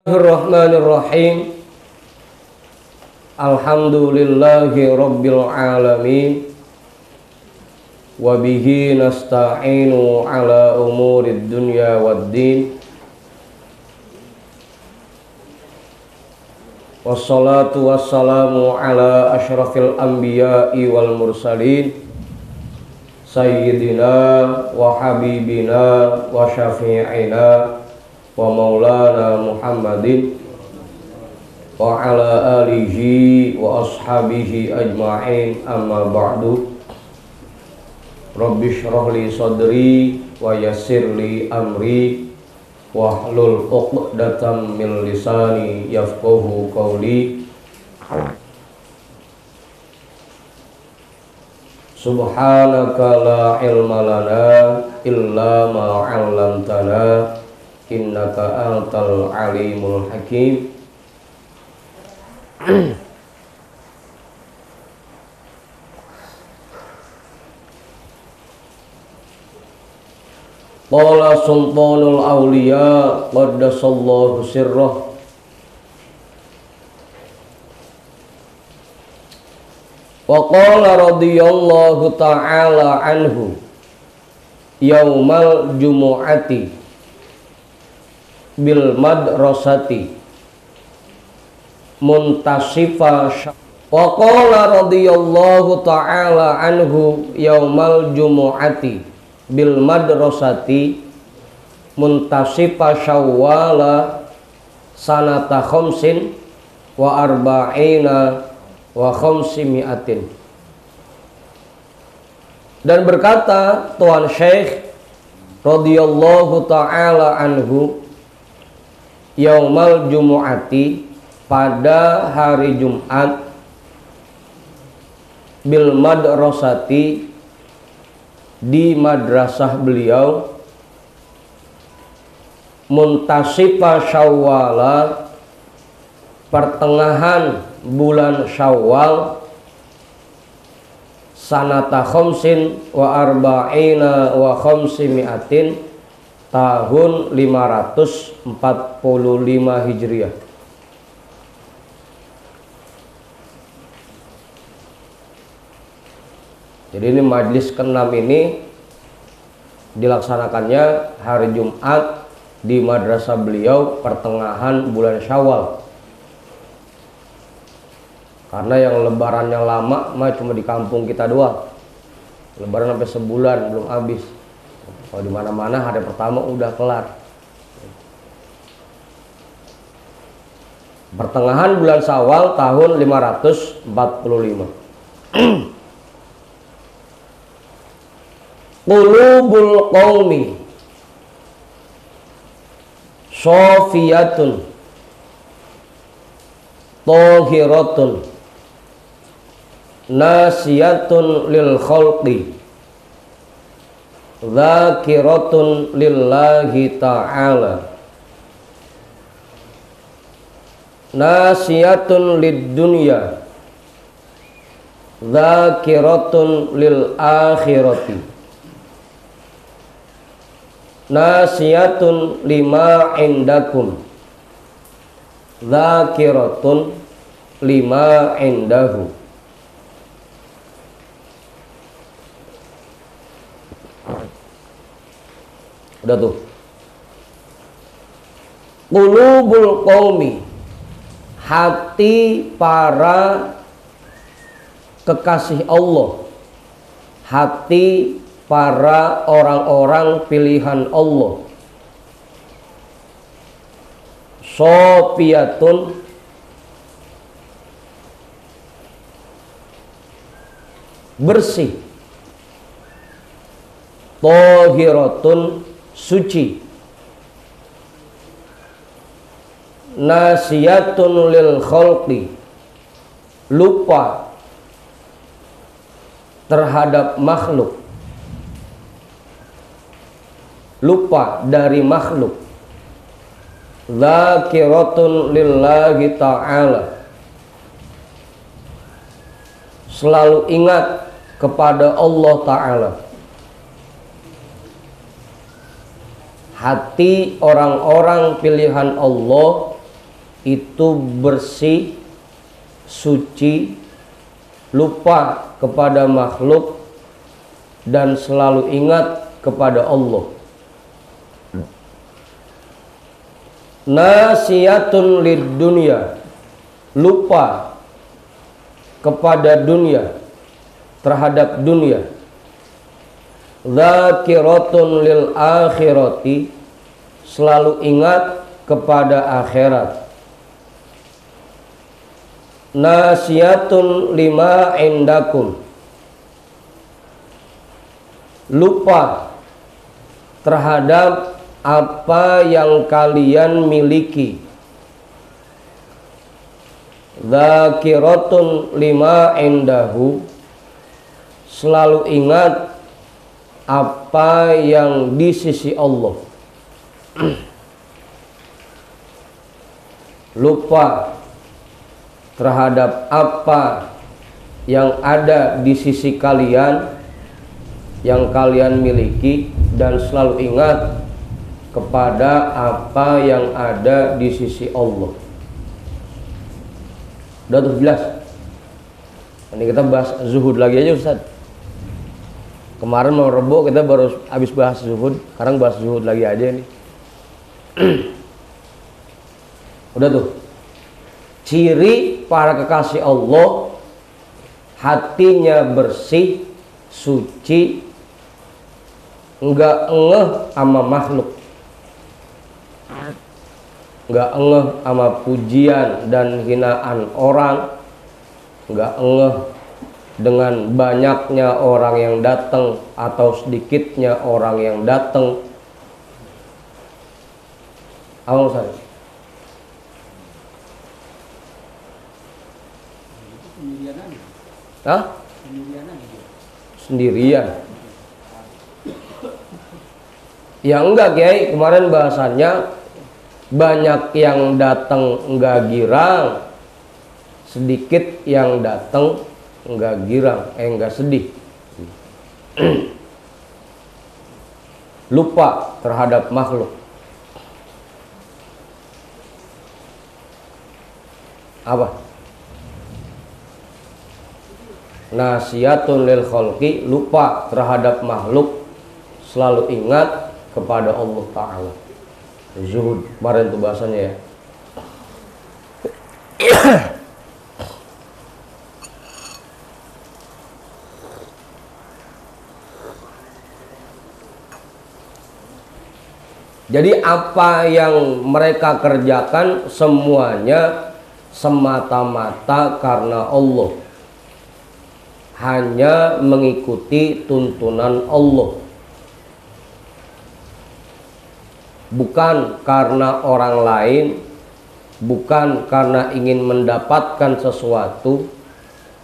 Bismillahirrahmanirrahim. Alhamdulillahi rabbil alamin. Wa bihi nasta'inu ala umurid dunya waddin. Wassalatu wassalamu ala asyrafil anbiya'i wal mursalin, sayyidina wa habibina wa syafi'ina wa maulana Muhammadin wa ala alihi wa ashabihi ajma'in, amma ba'du. Rabbi shrah li sadri wa yassir li amri wahlul 'uqdatam min lisani yafqahu qawli. Subhanaka la ilma lana illa ma 'allamtana innaka antal alimul hakim. Qala sultanul awliya qaddasallahu sirrah. Wa qala radhiyallahu ta'ala anhu yaumal jumu'ati bil madrasati muntasifa. Wa qala radhiyallahu ta'ala anhu yaumal jumu'ati bil madrasati muntasifa syawwala sanata khamsin wa arba'ina wa khamsimi'atin. Dan berkata Tuan Syekh radhiyallahu ta'ala anhu, yaumal jumu'ati, pada hari Jumat, bil madrasati, di madrasah beliau, muntasifa syawwala, pertengahan bulan Syawal, sanata khamsin wa arba'ina wa khamsimi'atin, tahun 545 Hijriah. Jadi ini majlis ke-6 ini dilaksanakannya hari Jumat di madrasah beliau pertengahan bulan Syawal. Karena yang lebarannya lama mah cuma di kampung kita doang. Lebaran sampai sebulan belum habis. Kalau di mana-mana hari pertama udah kelar. Pertengahan bulan Syawal tahun 545. Qulubul qaumi sofiyatun tahiratun nasiyatun lil khalqi dzakiratun lillahi ta'ala nasiyatun lid dunya dzakiratun lil akhirati nasiyatun lima indakum dzakiratun lima indahu. Udah tuh. Qulubul qaumi, hati para kekasih Allah, hati para orang-orang pilihan Allah. Sofiyatun, bersih. Tahiratun, suci. Nasiyatun lil khalqi, lupa terhadap makhluk, lupa dari makhluk. Dzakiratun lillahi ta'ala, selalu ingat kepada Allah Ta'ala. hati orang-orang pilihan Allah itu bersih, suci, lupa kepada makhluk, dan selalu ingat kepada Allah. Nasiyatun lid dunya, lupa kepada dunia, terhadap dunia. Zakiratun lil akhirati, selalu ingat kepada akhirat. Nasiyatun lima indakum, lupa terhadap apa yang kalian miliki. Zakiratun lima indahu, selalu ingat apa yang di sisi Allah. Lupa terhadap apa yang ada di sisi kalian, yang kalian miliki, dan selalu ingat kepada apa yang ada di sisi Allah. Udah tuh jelas. Ini kita bahas zuhud lagi aja Ustaz. Kemarin mau Rebo kita baru habis bahas zuhud, sekarang bahas zuhud lagi aja nih. Udah tuh. Ciri para kekasih Allah, hatinya bersih, suci, enggak ngeh sama makhluk, enggak ngeh sama pujian dan hinaan orang, enggak ngeh dengan banyaknya orang yang datang atau sedikitnya orang yang datang. Apa Ustaz? Hah? Sendirian. Ya enggak Kiai, kemarin bahasannya banyak yang datang enggak girang, sedikit yang datang enggak girang, enggak sedih. Lupa terhadap makhluk. Apa? Nasiyatun lil khalqi, lupa terhadap makhluk, selalu ingat kepada Allah Ta'ala. Zuhud, kemarin itu bahasanya ya. Jadi apa yang mereka kerjakan semuanya semata-mata karena Allah, hanya mengikuti tuntunan Allah, bukan karena orang lain, bukan karena ingin mendapatkan sesuatu,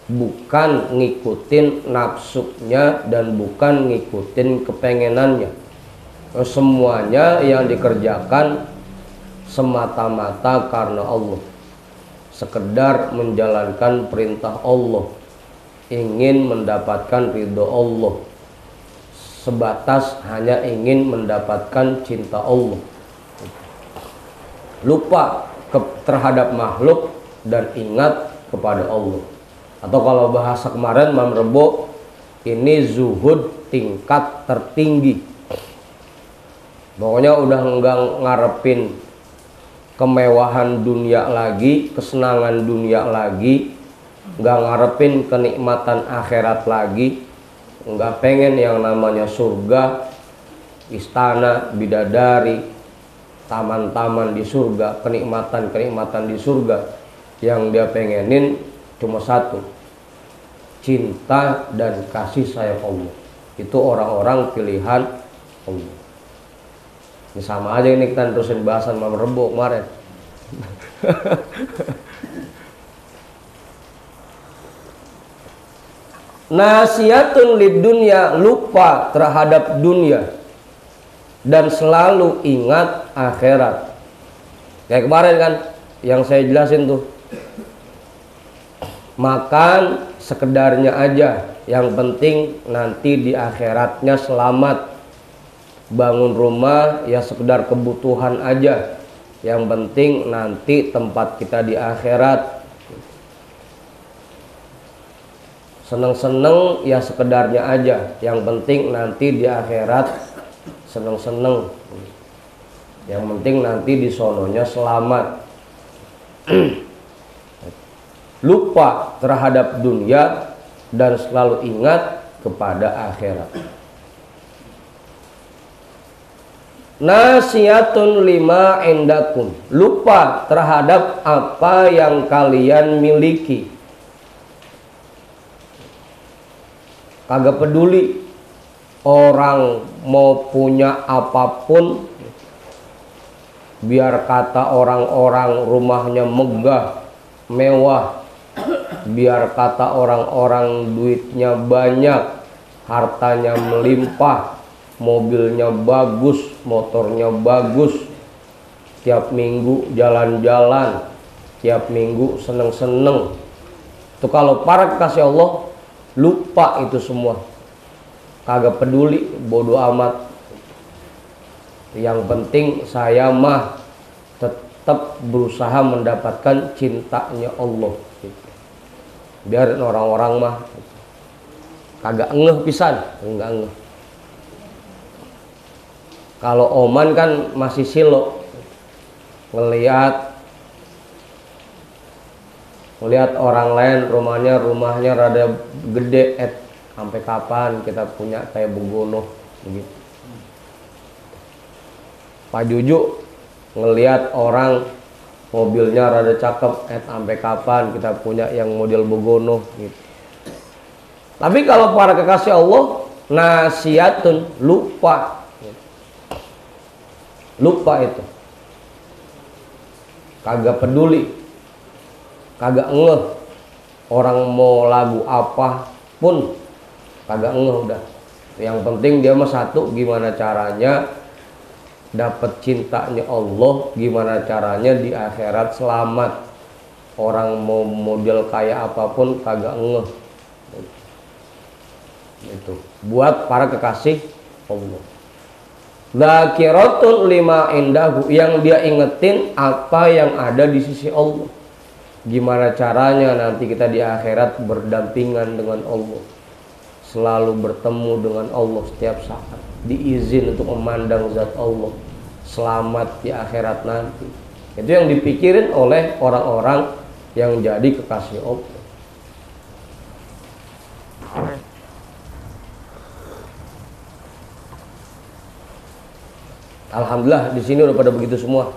bukan ngikutin nafsunya, dan bukan ngikutin kepengenannya. Semuanya yang dikerjakan semata-mata karena Allah, sekedar menjalankan perintah Allah, ingin mendapatkan ridho Allah, sebatas hanya ingin mendapatkan cinta Allah. Lupa terhadap makhluk dan ingat kepada Allah. Atau kalau bahasa kemarin Mam Rebo, ini zuhud tingkat tertinggi. Pokoknya udah enggak ngarepin kemewahan dunia lagi, kesenangan dunia lagi, enggak ngarepin kenikmatan akhirat lagi, enggak pengen yang namanya surga, istana, bidadari, taman-taman di surga, kenikmatan-kenikmatan di surga. Yang dia pengenin cuma satu, cinta dan kasih sayang Allah. Itu orang-orang pilihan Allah. Ini sama aja ini kita terusin bahasan Mam Rebo kemarin. Nasiyatun lid dunya, lupa terhadap dunia dan selalu ingat akhirat. Kayak kemarin kan yang saya jelasin tuh, makan sekedarnya aja, yang penting nanti di akhiratnya selamat. Bangun rumah ya sekedar kebutuhan aja, Yang penting nanti tempat kita di akhirat. Seneng-seneng ya sekedarnya aja. Yang penting nanti di akhirat seneng-seneng. Yang penting nanti di sononya selamat. Lupa terhadap dunia dan selalu ingat kepada akhirat. Nasiyatun lima indakum, lupa terhadap apa yang kalian miliki. Kagak peduli orang mau punya apapun, biar kata orang-orang rumahnya megah, mewah, biar kata orang-orang duitnya banyak, hartanya melimpah, mobilnya bagus, motornya bagus, tiap minggu jalan-jalan, tiap minggu seneng-seneng. Itu kalau para kekasih Allah lupa itu semua, kagak peduli, bodoh amat. Yang penting saya mah tetap berusaha mendapatkan cintanya Allah. Biar orang-orang mah kagak ngeh pisan, enggak ngeh. Kalau Oman kan masih silo, ngelihat orang lain rumahnya rada gede, sampai kapan kita punya kayak Begono begitu. Pak Juju ngelihat orang mobilnya rada cakep, sampai kapan kita punya yang model Begono gitu. Tapi kalau para kekasih Allah, nasiyatun, lupa. Lupa itu. Kagak peduli. Kagak ngeh. Orang mau lagu apa pun kagak ngeh udah. Yang penting dia mah satu, gimana caranya dapat cintanya Allah, gimana caranya di akhirat selamat. Orang mau model kayak apapun kagak ngeh. Itu buat para kekasih Allah. Dzakiratun lima indahu, yang dia ingetin apa yang ada di sisi Allah. Gimana caranya nanti kita di akhirat berdampingan dengan Allah, selalu bertemu dengan Allah setiap saat, diizin untuk memandang zat Allah, selamat di akhirat nanti. Itu yang dipikirin oleh orang-orang yang jadi kekasih Allah. Alhamdulillah di sini udah pada begitu semua.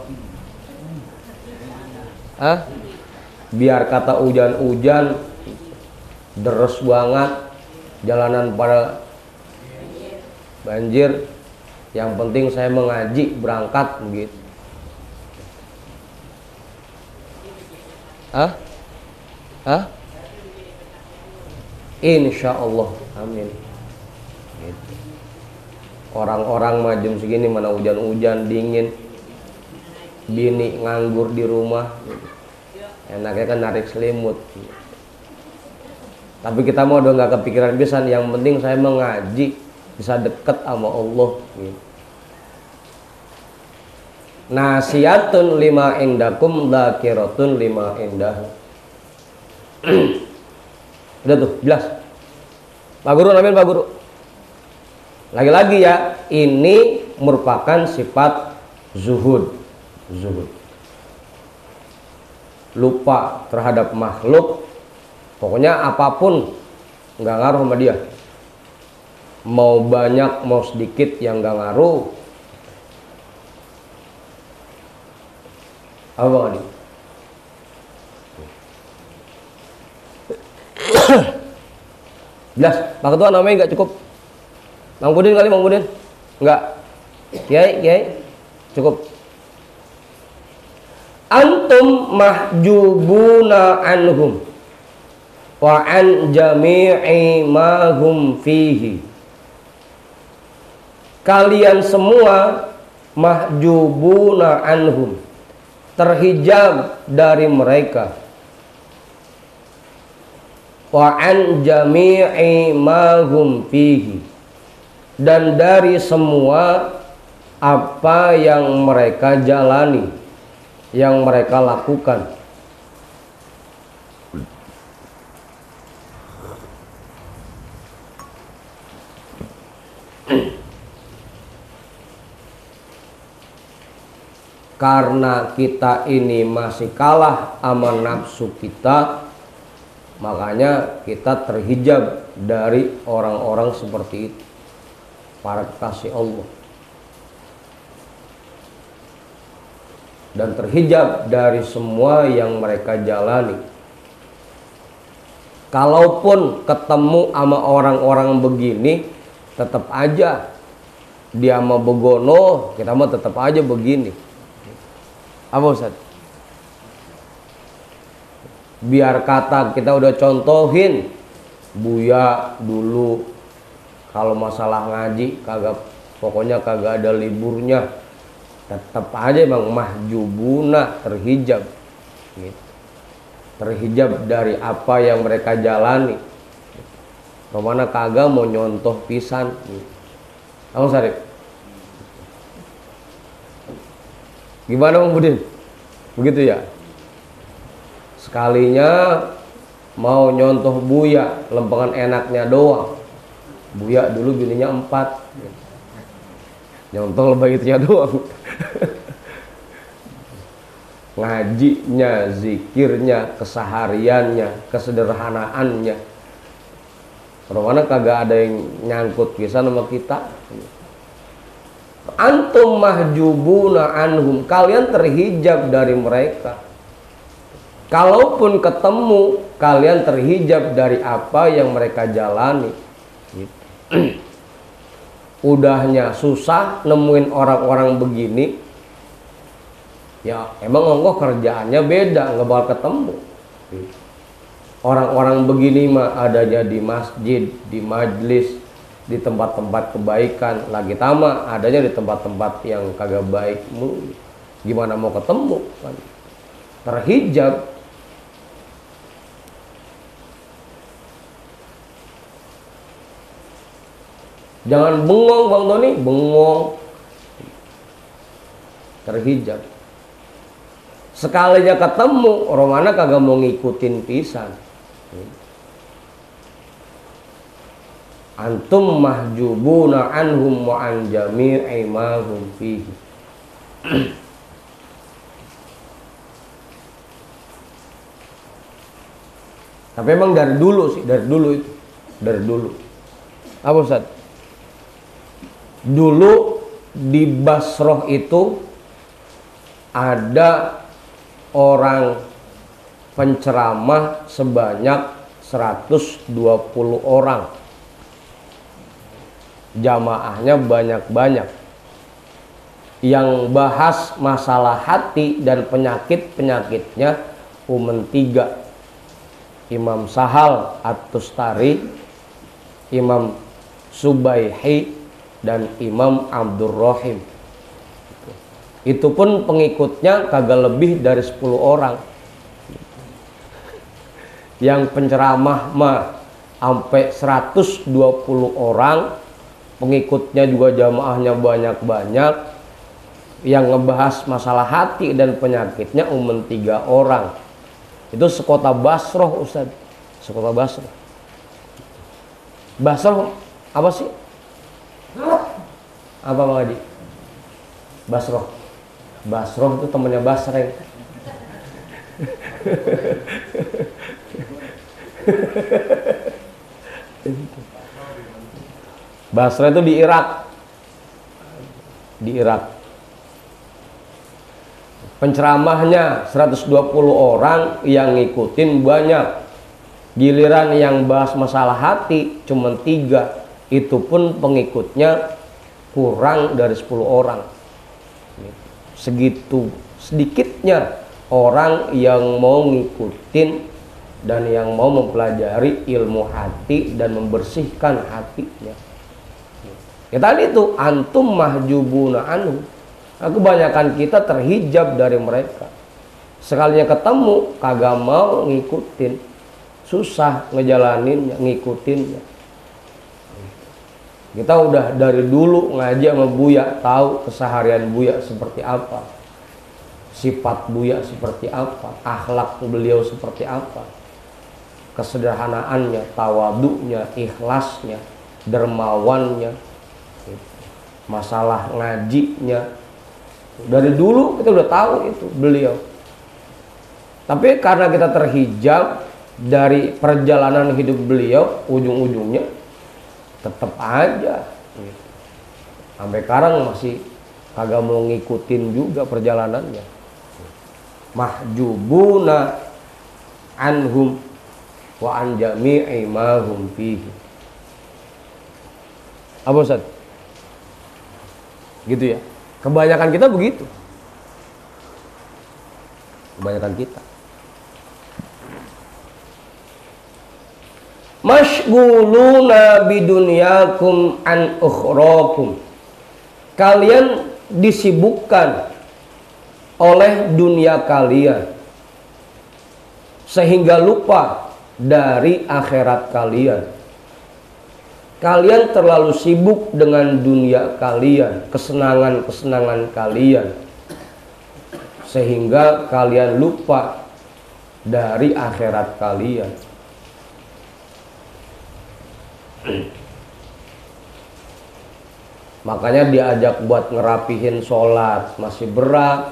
Biar kata hujan-hujan, deres banget, jalanan pada banjir, yang penting saya mengaji, berangkat begitu. Insya Allah, amin. Gitu. Orang-orang mah jam segini mana hujan-hujan, dingin, bini nganggur di rumah, enaknya kan narik selimut. Tapi kita mau udah nggak kepikiran pisan, yang penting saya mengaji, bisa deket sama Allah. Nasiyatun lima indakum, dzakiratun lima indah. Udah tuh, jelas. Pak Guru, amin Pak Guru. Lagi-lagi ya, ini merupakan sifat zuhud. Lupa terhadap makhluk, pokoknya apapun nggak ngaruh sama dia. Mau banyak mau sedikit yang nggak ngaruh. Apa Bang Adi? Jelas, Pak Ketua namanya nggak cukup. Bang Budin kali, Bang Budin? Enggak. Kiai, cukup. Antum mahjubuna anhum wa an jami'i ma hum fihi. Kalian semua mahjubuna anhum, terhijab dari mereka. Wa an jami'i ma hum fihi, dan dari semua apa yang mereka jalani. yang mereka lakukan. Karena kita ini masih kalah sama nafsu kita, makanya kita terhijab dari orang-orang seperti itu, para kekasih Allah, dan terhijab dari semua yang mereka jalani. Kalaupun ketemu sama orang-orang begini, tetap aja dia mau begono, kita mah tetap aja begini. Apa Ustaz? Biar kata kita udah contohin, Buya dulu kalau masalah ngaji kagak, pokoknya kagak ada liburnya, tetap aja emang mahjubuna, terhijab gitu. Terhijab dari apa yang mereka jalani. Romana kagak mau nyontoh pisan gitu. Apa Sarif? Gimana Bang Budin? Begitu ya? Sekalinya mau nyontoh Buya, lempengan enaknya doang. Buya dulu bininya 4. Nyontoh begitunya doang. Ngajinya, zikirnya, kesehariannya, kesederhanaannya. Romana kagak ada yang nyangkut pisan sama kita. Antum mahjubuna anhum, kalian terhijab dari mereka. Kalaupun ketemu, kalian terhijab dari apa yang mereka jalani gitu. Udahnya susah nemuin orang-orang begini, ya emang engkau kerjaannya beda, nggak bakal ketemu. Orang-orang begini mah adanya di masjid, di majlis, di tempat-tempat kebaikan. Lagi tama adanya di tempat-tempat yang kagak baik. Gimana mau ketemu kan? Terhijab. Jangan bengong Bang Tony, bengong. Terhijab. Sekalinya ketemu, Romana kagak mau ngikutin pisan. Antum mahjubuna anhum wa an jami'i ma hum fihi. Tapi emang dari dulu sih, dari dulu itu. Dari dulu. Apa Ustaz? Dulu di Basroh itu ada orang penceramah sebanyak 120 orang. Jamaahnya banyak-banyak, yang bahas masalah hati dan penyakit-penyakitnya 3. Imam Sahal At-Tustari, Imam Subaihi, dan Imam Abdur Rahim. Itu pun pengikutnya kagak lebih dari 10 orang. Yang penceramah mah sampai 120 orang, pengikutnya juga jamaahnya banyak-banyak. Yang ngebahas masalah hati dan penyakitnya 3 orang. Itu sekota Basroh Ustaz. Sekota Basroh. Basroh apa sih? Apa Bang Haji? Basroh. Basroh itu temannya Basreng. Basra itu di Irak. Di Irak. Penceramahnya 120 orang, yang ngikutin banyak. Giliran yang bahas masalah hati cuma 3. Itu pun pengikutnya kurang dari 10 orang. Segitu sedikitnya orang yang mau ngikutin dan yang mau mempelajari ilmu hati dan membersihkan hatinya. Ya tadi itu antum mahjubuna anhu. Kebanyakan kita terhijab dari mereka. Sekalinya ketemu kagak mau ngikutin, susah ngejalaninnya, ngikutinnya. Kita udah dari dulu ngaji sama Buya, tahu keseharian Buya seperti apa. sifat Buya seperti apa, akhlak beliau seperti apa, kesederhanaannya, tawadunya, ikhlasnya, dermawannya, masalah ngajinya. Dari dulu kita udah tahu itu beliau. Tapi karena kita terhijab dari perjalanan hidup beliau, ujung-ujungnya tetap aja sampai sekarang masih kagak mau ngikutin juga perjalanannya. Mahjubuna anhum wa an jami'i ma hum fihi. Apa Ustaz? Gitu ya. Kebanyakan kita begitu. Kebanyakan kita. Mashghuluna bidunyakum an ukhrakum. Kalian disibukkan oleh dunia kalian sehingga lupa dari akhirat kalian. Kalian terlalu sibuk dengan dunia kalian, kesenangan-kesenangan kalian, sehingga kalian lupa dari akhirat kalian. Makanya diajak buat ngerapihin sholat masih berat,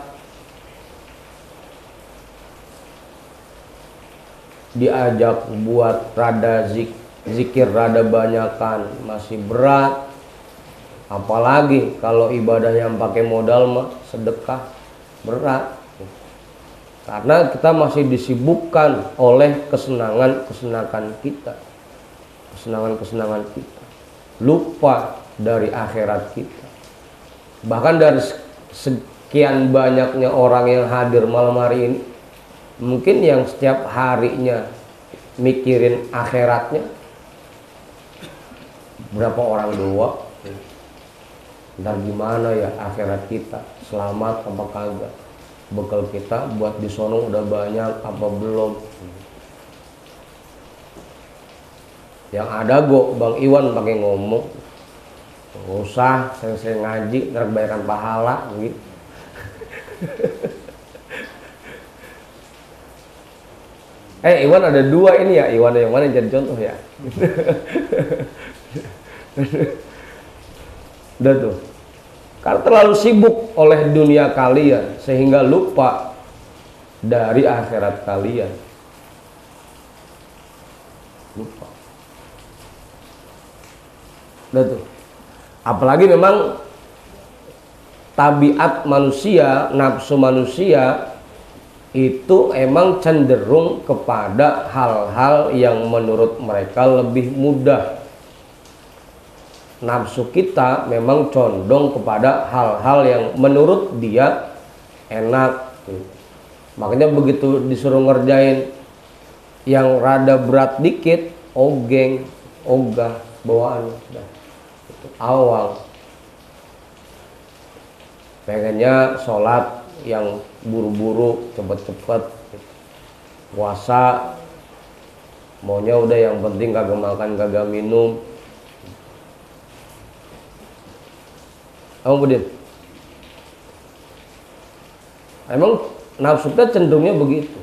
diajak buat rada zikir rada banyakan masih berat. Apalagi kalau ibadah yang pakai modal mah sedekah berat, karena kita masih disibukkan oleh kesenangan-kesenangan kita, kesenangan-kesenangan kita, lupa dari akhirat kita. Bahkan dari sekian banyaknya orang yang hadir malam hari ini, mungkin yang setiap harinya mikirin akhiratnya berapa orang doang. Ntar gimana ya akhirat kita, selamat apa kagak, bekal kita buat di sono udah banyak apa belum. Yang ada Bang Iwan pakai ngomong, nggak usah sering-sering ngaji, ntar kebanyakan pahala gitu. Iwan ada dua ini ya, Iwan yang mana jadi contoh ya. Udah tuh, karena terlalu sibuk oleh dunia kalian sehingga lupa dari akhirat kalian. Lupa. Udah tuh. Apalagi memang tabiat manusia, nafsu manusia itu emang cenderung kepada hal-hal yang menurut mereka lebih mudah. Nafsu kita memang condong kepada hal-hal yang menurut dia enak. Makanya begitu disuruh ngerjain yang rada berat dikit, ogeng, ogah, bawaan, itu awal. Pengennya sholat yang buru-buru, cepet-cepet. Puasa maunya udah yang penting kagak makan, kagak minum. Budin, emang nafsu kita cenderungnya begitu,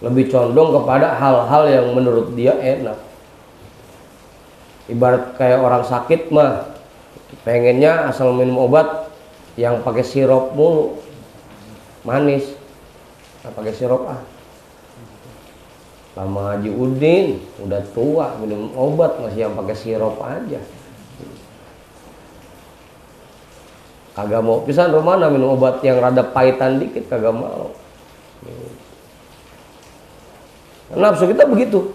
lebih condong kepada hal-hal yang menurut dia enak. Ibarat kayak orang sakit mah pengennya asal minum obat yang pakai sirup mulu, manis, nggak pakai sirup ah. Lama Haji Udin udah tua minum obat masih yang pakai sirup aja. Kagak mau pisan Romana minum obat yang rada pahitan dikit, kagak mau. Nafsu kita begitu,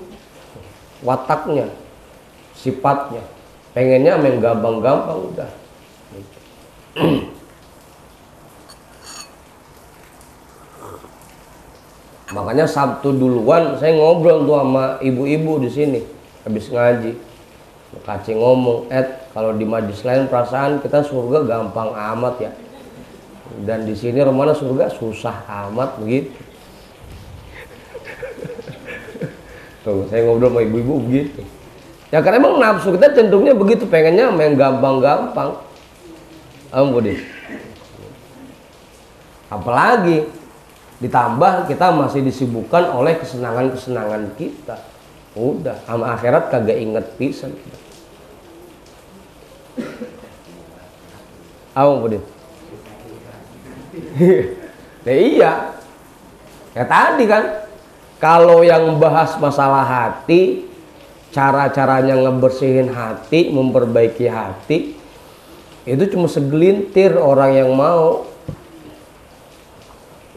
wataknya, sifatnya, pengennya main gampang-gampang udah. Makanya Sabtu duluan saya ngobrol tuh sama ibu-ibu di sini habis ngaji. Kaci ngomong, kalau di majlis lain perasaan kita surga gampang amat ya, dan di sini Romana surga susah amat begitu. Tuh saya ngobrol sama ibu-ibu begitu. Ya karena emang nafsu kita cenderungnya begitu, pengennya main gampang-gampang. Ampun deh. Apalagi ditambah kita masih disibukkan oleh kesenangan-kesenangan kita. Udah, sama akhirat kagak inget pisan. Apa Budin? Ya iya. Ya tadi kan, kalau yang bahas masalah hati, cara-caranya ngebersihin hati, memperbaiki hati, itu cuma segelintir orang yang mau.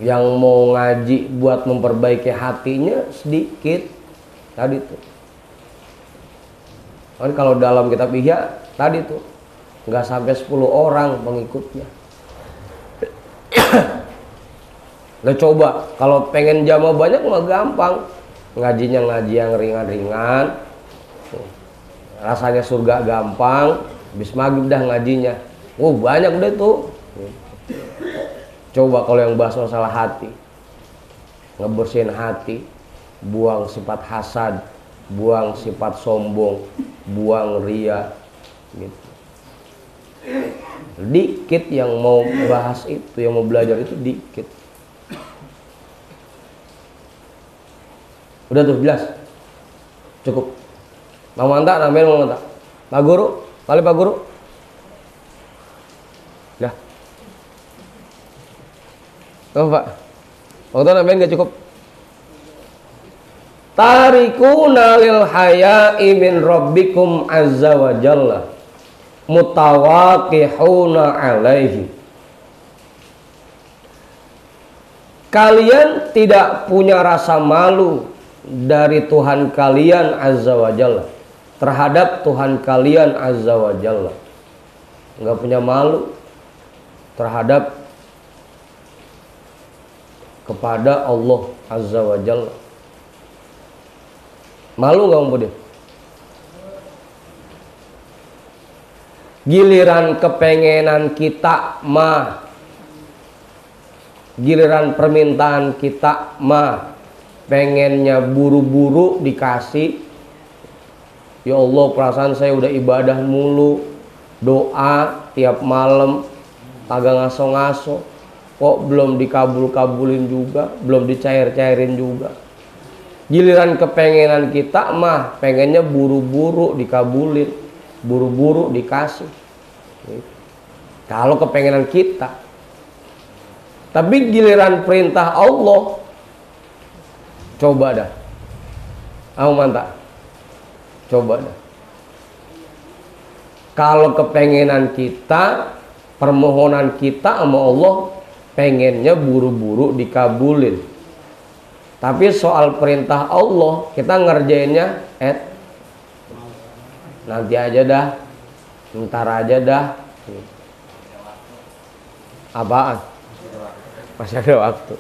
Yang mau ngaji buat memperbaiki hatinya sedikit. Tadi tuh. Kan kalau dalam kitab Ihya tadi tuh nggak sampai 10 orang pengikutnya. Nah coba kalau pengen jamaah banyak mah gampang. Ngajinya ngaji yang ringan-ringan. Rasanya surga gampang. Habis maghrib dah ngajinya. Banyak deh tuh. Coba kalau yang bahas masalah hati, ngebersihin hati, buang sifat hasad, buang sifat sombong, buang ria, gitu. Dikit yang mau bahas itu, yang mau belajar itu dikit. Udah tuh jelas, cukup. Mau mantap, namanya mau mantap. Pak Guru, kali Pak Guru. Dah. Oh Pak, waktu namanya nggak cukup. Tarikuna lil haya'i min rabbikum azza wa jalla mutawaqihuna alaihi. Kalian tidak punya rasa malu dari Tuhan kalian azza wa jalla, terhadap Tuhan kalian azza wa jalla. Nggak punya malu terhadap kepada Allah azza wa jalla. Malu nggak Om Budin? Giliran kepengenan kita mah, giliran permintaan kita mah, pengennya buru-buru dikasih. Ya Allah, perasaan saya udah ibadah mulu, doa tiap malam, kagak ngaso-ngaso, kok belum dikabul-kabulin juga, belum dicair-cairin juga. Giliran kepengenan kita mah pengennya buru-buru dikabulin, buru-buru dikasih. Kalau kepengenan kita. Tapi giliran perintah Allah, coba dah. Aku mantap. Coba dah. Kalau kepengenan kita, permohonan kita sama Allah, pengennya buru-buru dikabulin. Tapi soal perintah Allah, kita ngerjainnya nanti aja dah, ntar aja dah. Apaan? Masih ada waktu.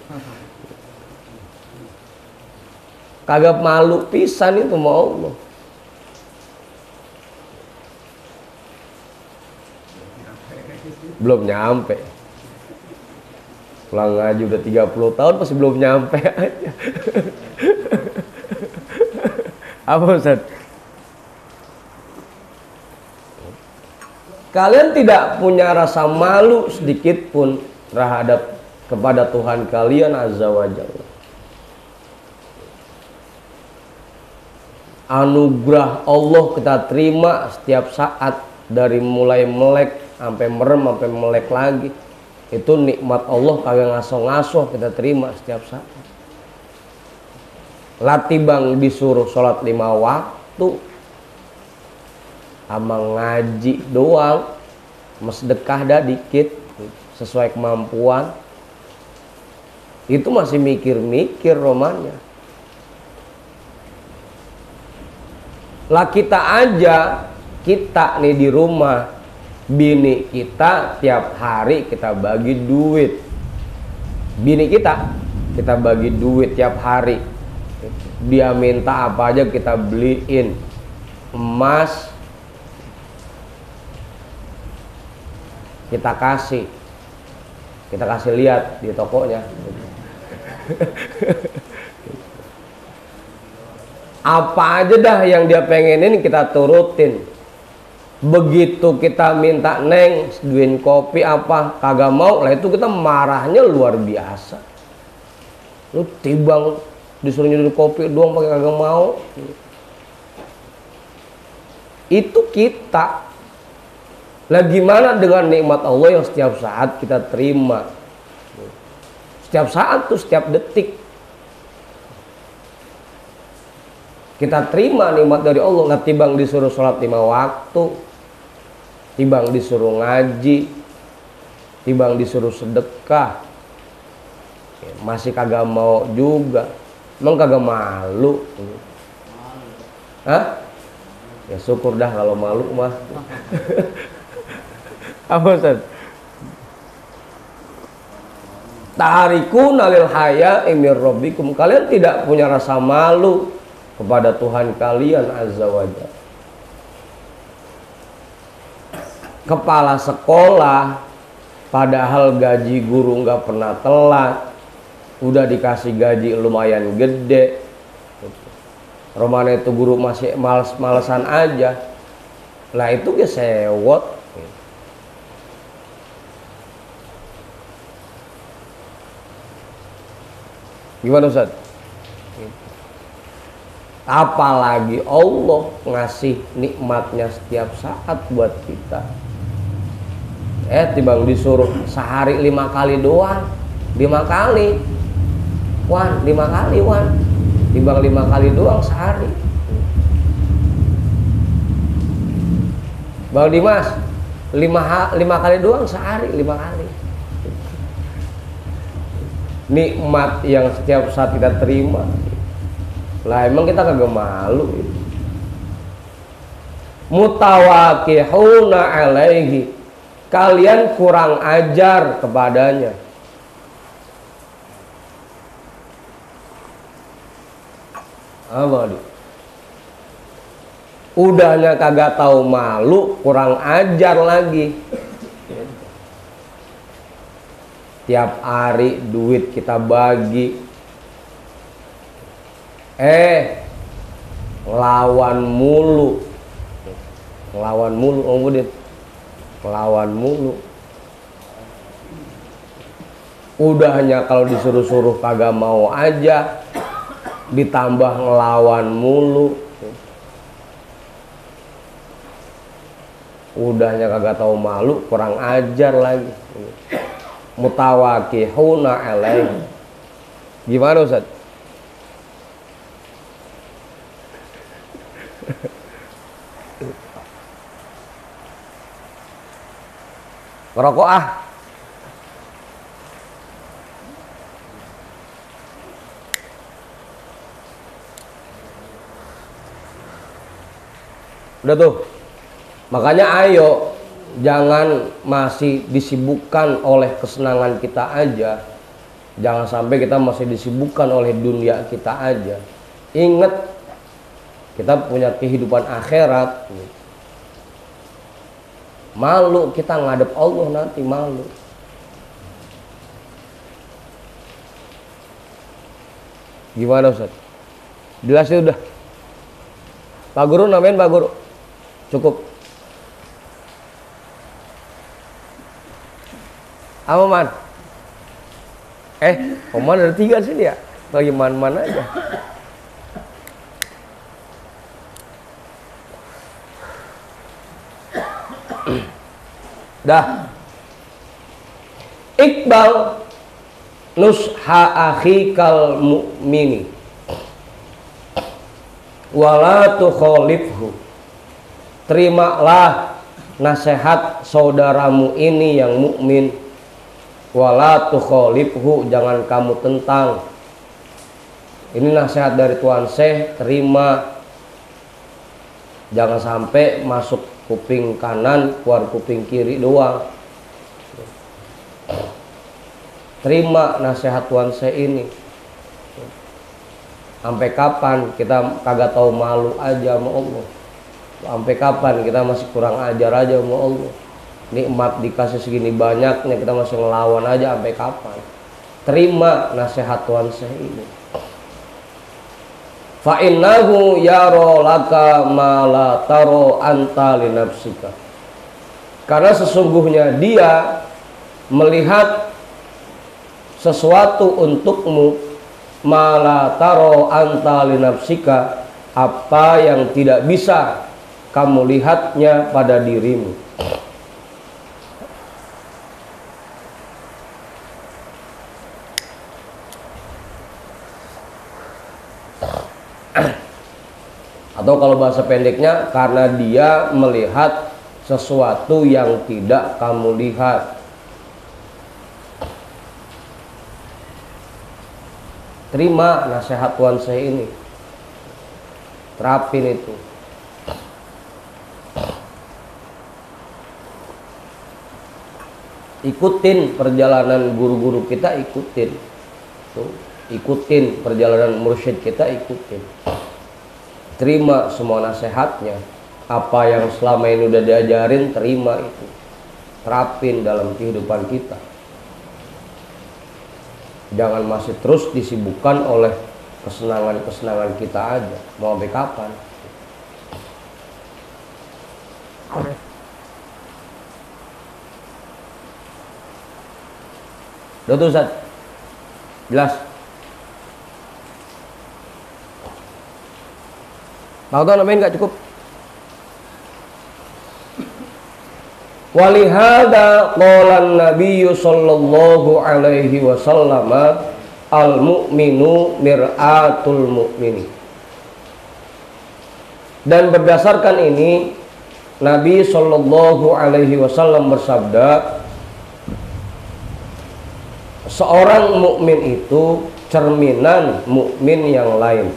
Kagak malu pisan itu mau Allah. Belum nyampe. Pulang ngaji udah 30 tahun masih belum nyampe aja. Apa Ustaz? Kalian tidak punya rasa malu sedikit pun terhadap kepada Tuhan kalian azza wa jalla. Anugerah Allah kita terima setiap saat, dari mulai melek sampai merem sampai melek lagi. Itu nikmat Allah kagak ngaso-ngaso, kita terima setiap saat. Latibang disuruh sholat 5 waktu sama ngaji doang, sedekah dah dikit sesuai kemampuan, itu masih mikir-mikir romannya. Lah kita aja, kita nih di rumah, bini kita tiap hari kita bagi duit. Bini kita bagi duit tiap hari. Dia minta apa aja kita beliin. Emas kita kasih lihat di tokonya. Apa aja dah yang dia pengenin kita turutin. Begitu kita minta neng duin kopi apa kagak mau lah, itu kita marahnya luar biasa. Lu tibang disuruh nyeduh kopi doang pakai kagak mau. Itu kita. Lah gimana dengan nikmat Allah yang setiap saat kita terima? Setiap saat tuh, setiap detik kita terima nikmat dari Allah. Lah tibang disuruh sholat 5 waktu, tibang disuruh ngaji, tibang disuruh sedekah, masih kagak mau juga. Emang kagak malu? Hah? Ya syukur dah kalau malu mah. Apa Ustaz? Tarikuna lil haya imir rabbikum, kalian tidak punya rasa malu kepada Tuhan kalian azza wajalla. Kepala sekolah padahal gaji guru nggak pernah telat, udah dikasih gaji lumayan gede, romane itu guru masih males-malesan aja, lah itu gesewot. Gimana Ustaz? Apalagi Allah ngasih nikmatnya setiap saat buat kita. Timbang disuruh sehari 5 kali doang, 5 kali Wan, 5 kali Wan, timbang 5 kali doang sehari. Bang Dimas 5 kali doang sehari, 5 kali. Nikmat yang setiap saat kita terima. Lah emang kita kagak malu gitu. Mutawakihuna alaihi, kalian kurang ajar kepadanya. Apa dia? Udahnya kagak tahu malu, kurang ajar lagi. Tiap hari duit kita bagi, ngelawan mulu, ngelawan mulu. Udahnya kalau disuruh-suruh kagak mau aja, ditambah ngelawan mulu. Udahnya kagak tahu malu, kurang ajar lagi. Mutawakihuna alaihi. Gimana Ustaz? Ngerokok ah. Udah tuh. Makanya ayo jangan masih disibukkan oleh kesenangan kita aja. Jangan sampai kita masih disibukkan oleh dunia kita aja. Ingat, kita punya kehidupan akhirat. Malu kita ngadep Allah nanti, malu. Gimana Ustaz? Jelasin udah. Pak Guru, namain Pak Guru. Cukup. Apa man? Oman ada 3 sini ya? Lagi man-man aja. Dah. Iqbal nusha akhikal mu'mini wala tukhalifhu. Terimalah nasihat saudaramu ini yang mukmin, wala tukhalifhu, jangan kamu tentang. Ini nasihat dari Tuan Syekh, terima. Jangan sampai masuk kuping kanan, keluar kuping kiri doang. Terima nasihat Tuan Syekh ini. Sampai kapan kita kagak tahu malu aja sama Allah? Sampai kapan kita masih kurang ajar aja sama Allah? Nikmat dikasih segini banyaknya kita masih ngelawan aja, sampai kapan? Terima nasihat Tuan Syekh ini. fa innahu yara laka ma la taro anta li nafsika. Karena sesungguhnya dia melihat sesuatu untukmu, ma la taro anta li nafsika, apa yang tidak bisa kamu lihatnya pada dirimu. Atau kalau bahasa pendeknya, karena dia melihat sesuatu yang tidak kamu lihat. Terima nasihat Tuhan saya ini, terapin itu. Ikutin perjalanan guru-guru kita, ikutin. Tuh, ikutin perjalanan mursyid kita, ikutin. Terima semua nasihatnya. Apa yang selama ini udah diajarin, terima itu, terapin dalam kehidupan kita. Jangan masih terus disibukkan oleh kesenangan-kesenangan kita aja. Mau sampai kapan? Udah tuh Ustaz? Jelas? Mau tau namain gak cukup? Walihada qala Nabiyyu sallallahu alaihi wasallam al-mu'minu mir'atul mu'mini. Dan berdasarkan ini Nabi sallallahu alaihi wasallam bersabda, seorang mukmin itu cerminan mukmin yang lain.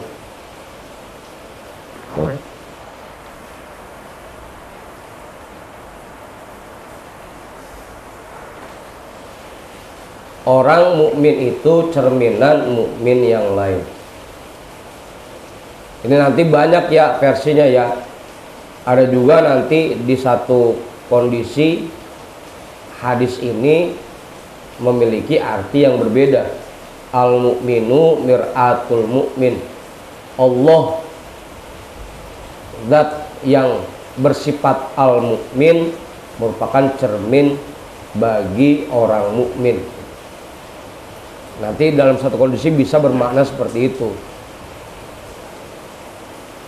Orang mukmin itu cerminan mukmin yang lain. Ini nanti banyak ya versinya ya. Ada juga nanti di satu kondisi hadis ini memiliki arti yang berbeda. Al-mu'minu mir'atul mu'min. Allah, zat yang bersifat al-mu'min, merupakan cermin bagi orang mukmin. Nanti dalam satu kondisi bisa bermakna seperti itu,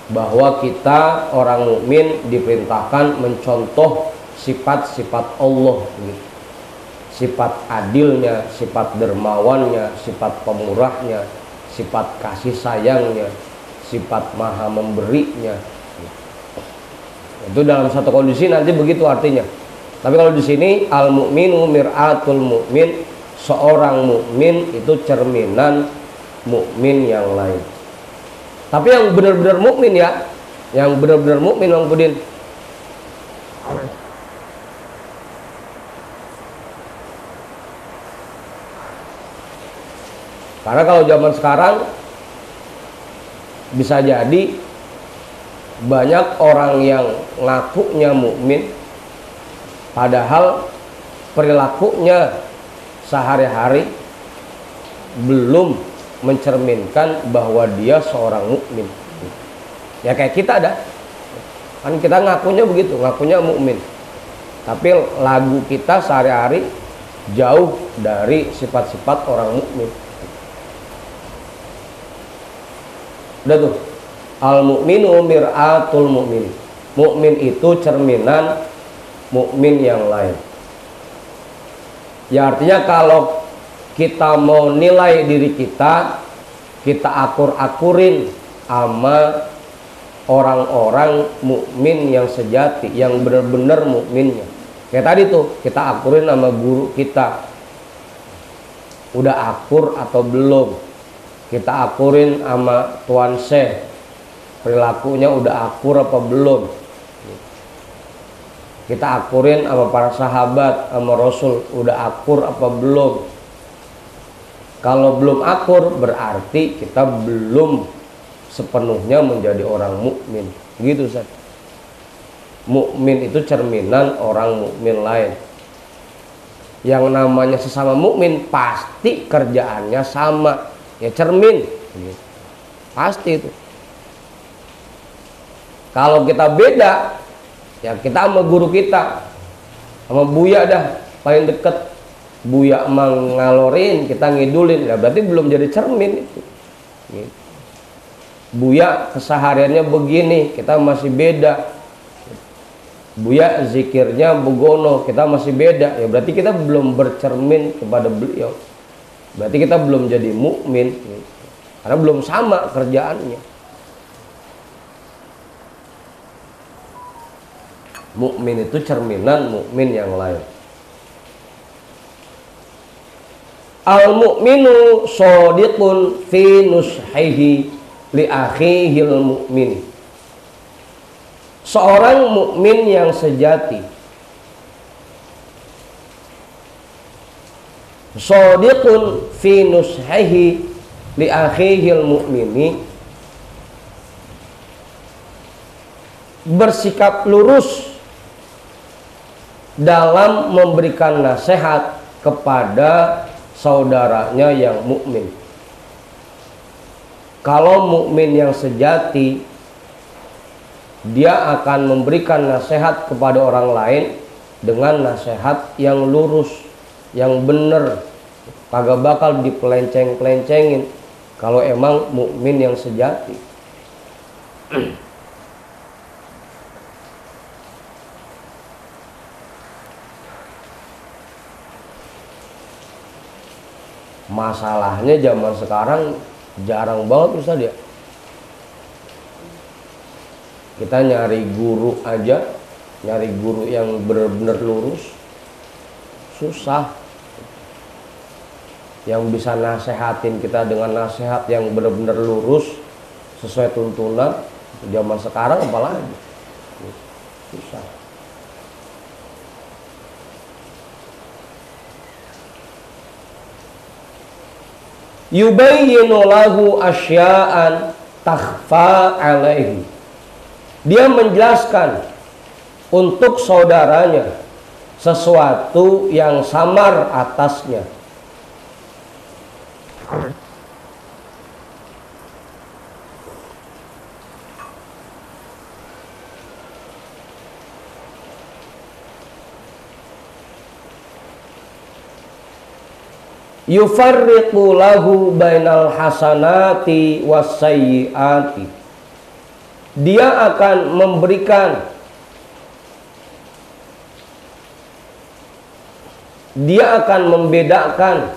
bahwa kita orang mukmin diperintahkan mencontoh sifat-sifat Allah, sifat adilnya, sifat dermawannya, sifat pemurahnya, sifat kasih sayangnya, sifat maha memberinya. Itu dalam satu kondisi nanti begitu artinya. Tapi kalau di sini al-mu'minu mir'atul mu'min, seorang mukmin itu cerminan mukmin yang lain. Tapi yang benar-benar mukmin ya, yang benar-benar mukmin Bang Budin, karena kalau zaman sekarang bisa jadi banyak orang yang ngakunya mukmin, padahal perilakunya sehari-hari belum mencerminkan bahwa dia seorang mukmin. Ya kayak kita ada, kan kita ngakunya begitu, ngakunya mukmin, tapi lagu kita sehari-hari jauh dari sifat-sifat orang mukmin. Udah tuh, al-mu'minu mir'atul mu'min. Mukmin itu cerminan mukmin yang lain. Ya artinya kalau kita mau nilai diri kita, kita akur-akurin sama orang-orang mukmin yang sejati, yang benar-benar mukminnya. Kayak tadi tuh, kita akurin sama guru kita, udah akur atau belum. Kita akurin sama Tuan Syekh, perilakunya udah akur apa belum. Kita akurin sama para sahabat, sama Rasul, udah akur apa belum. Kalau belum akur berarti kita belum sepenuhnya menjadi orang mukmin. Gitu Ustaz. Mukmin itu cerminan orang mukmin lain. Yang namanya sesama mukmin pasti kerjaannya sama, ya cermin. Pasti itu. Kalau kita beda, ya kita sama guru kita, sama Buya dah paling deket. Buya ngalorin, kita ngidulin, ya berarti belum jadi cermin itu. Gitu. Buya kesehariannya begini, kita masih beda. Buya zikirnya begono, kita masih beda. Ya berarti kita belum bercermin kepada beliau. Berarti kita belum jadi mukmin, gitu. Karena belum sama kerjaannya. Mukmin itu cerminan mukmin yang lain. Al-mu'minu shadiqun fi nushihi li akhihil mu'min. Seorang mukmin yang sejati, shadiqun fi nushihi li akhihil mu'mini, bersikap lurus dalam memberikan nasihat kepada saudaranya yang mukmin. Kalau mukmin yang sejati, dia akan memberikan nasihat kepada orang lain dengan nasihat yang lurus, yang benar, kagak bakal dipelenceng-pelencengin kalau emang mukmin yang sejati. Masalahnya zaman sekarang jarang banget Ustaz ya. Kita nyari guru aja, nyari guru yang benar-benar lurus susah. Yang bisa nasehatin kita dengan nasihat yang benar-benar lurus sesuai tuntunan zaman sekarang apalagi susah. Yubayyinu lahu asya'an takhfa alaihi. Dia menjelaskan untuk saudaranya sesuatu yang samar atasnya. Yufarriqu lahu bainal hasanati wassayyiati. Dia akan memberikan, dia akan membedakan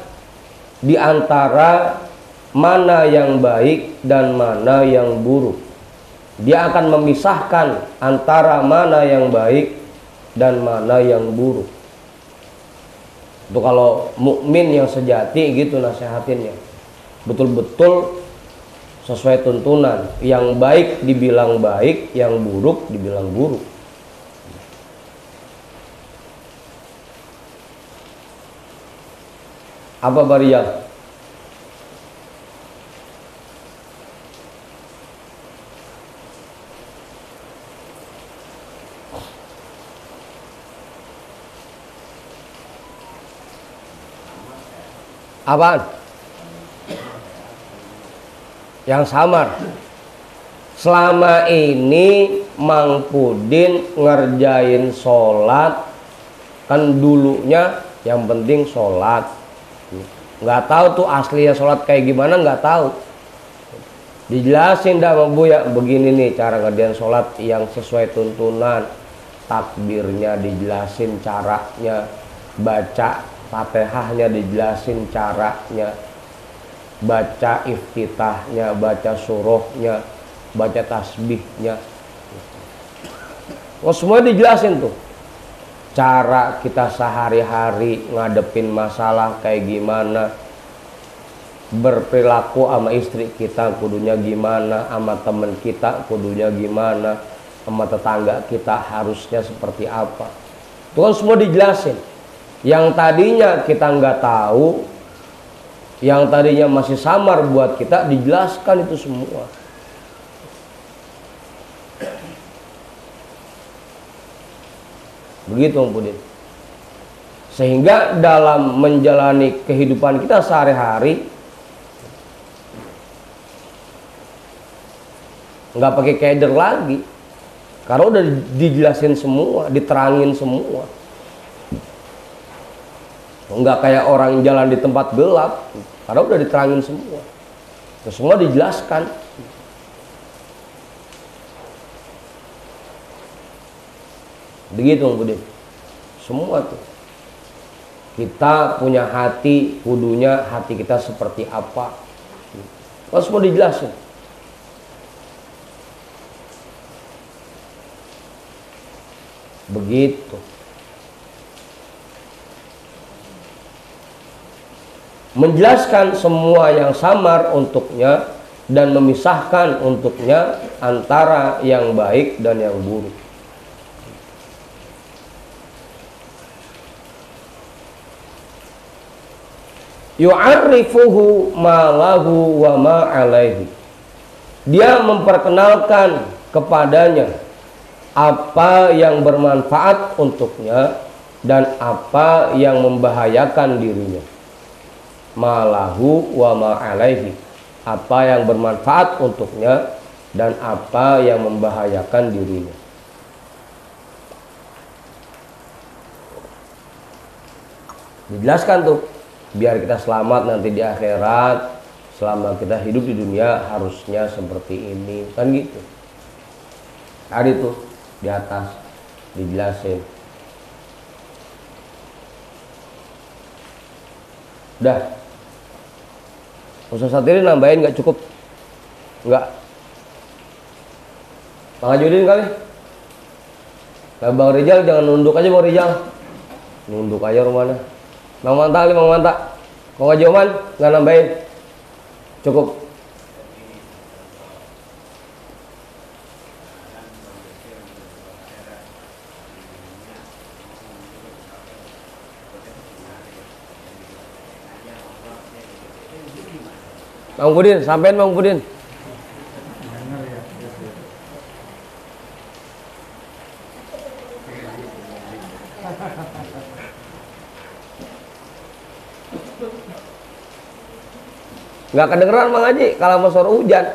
di antara mana yang baik dan mana yang buruk. Dia akan memisahkan antara mana yang baik dan mana yang buruk. Itu kalau mukmin yang sejati gitu nasihatinnya. Betul-betul sesuai tuntunan. Yang baik dibilang baik, yang buruk dibilang buruk. Apa Baria? Apaan? Yang samar. Selama ini Mang Pudin ngerjain sholat, kan dulunya yang penting sholat. Nggak tahu tuh aslinya sholat kayak gimana, nggak tahu. Dijelasin dah sama Buya, begini nih cara ngerjain sholat yang sesuai tuntunan. Takbirnya dijelasin caranya, baca Fatihahnya dijelasin caranya, baca iftitahnya, baca surahnya, baca tasbihnya. Oh, semua dijelasin tuh. Cara kita sehari-hari ngadepin masalah kayak gimana, berperilaku sama istri kita kudunya gimana, sama temen kita kudunya gimana, sama tetangga kita harusnya seperti apa. Itu kan semua dijelasin. Yang tadinya kita nggak tahu, yang tadinya masih samar buat kita, dijelaskan itu semua. Begitu Om Pudin. Sehingga dalam menjalani kehidupan kita sehari-hari nggak pakai keder lagi. Karena udah dijelasin semua, diterangin semua. Enggak kayak orang jalan di tempat gelap, karena udah diterangin semua. Semua dijelaskan. Begitu Bang Budin. Semua tuh. Kita punya hati, kudunya hati kita seperti apa. Kalau semua dijelasin. Begitu. Menjelaskan semua yang samar untuknya dan memisahkan untuknya antara yang baik dan yang buruk. Yu'arrifuhu ma lahu wa ma alaihi. Dia memperkenalkan kepadanya apa yang bermanfaat untuknya dan apa yang membahayakan dirinya. Malahu wa ma alaihi, apa yang bermanfaat untuknya dan apa yang membahayakan dirinya. Dijelaskan tuh, biar kita selamat nanti di akhirat, selama kita hidup di dunia harusnya seperti ini, kan gitu. Tadi tuh di atas dijelasin. Udah. Ustaz Satiri nambahin nggak cukup? Nggak. Bang Ajudin kali? Nah, Bang Rijal jangan nunduk aja Bang Rijal. Nunduk aja rumahnya. Bang Manta kali Bang Manta. Kok nggak jawaban? Nggak nambahin? Cukup. Bang Budin, sampein Bang Budin. Nggak kedengeran Bang Haji kalau mau suara hujan.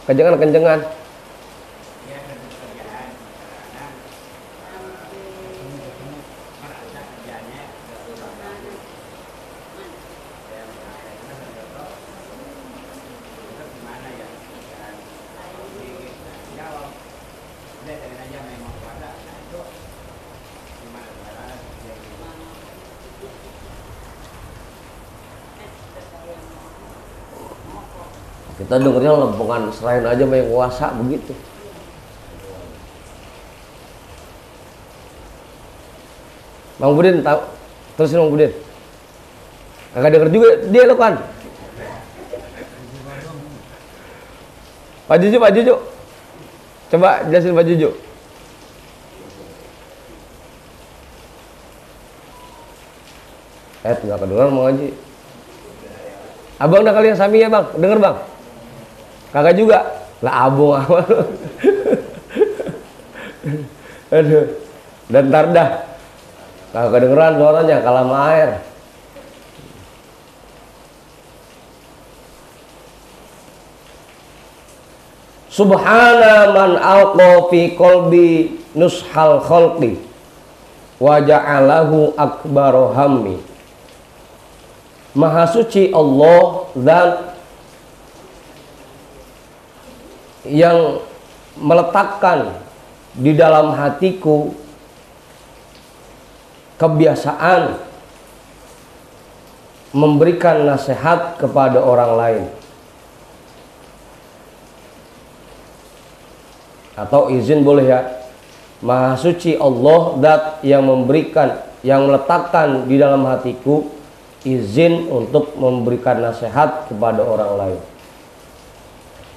Kencengan. Kita dengernya lempengan, serahin aja sama yang kuasa begitu. Bang Budin tahu, terusin Bang Budin. Kagak denger juga dia lo kan. Pak Juju. Coba jelasin Pak Juju. Nggak kedengeran Bang Haji. Abang udah kali yang Sami ya Bang, denger Bang. Kagak juga. Lah abang apa? Aduh. Dan ntar dah. Kagak kedengeran suaranya kalam air. Subhana man alqa fi qalbi nushal khalqi wa ja'alahu akbaru hammi. Maha suci Allah dan yang meletakkan di dalam hatiku kebiasaan memberikan nasihat kepada orang lain, atau izin boleh ya. Maha suci Allah dat yang memberikan, yang meletakkan di dalam hatiku izin untuk memberikan nasihat kepada orang lain.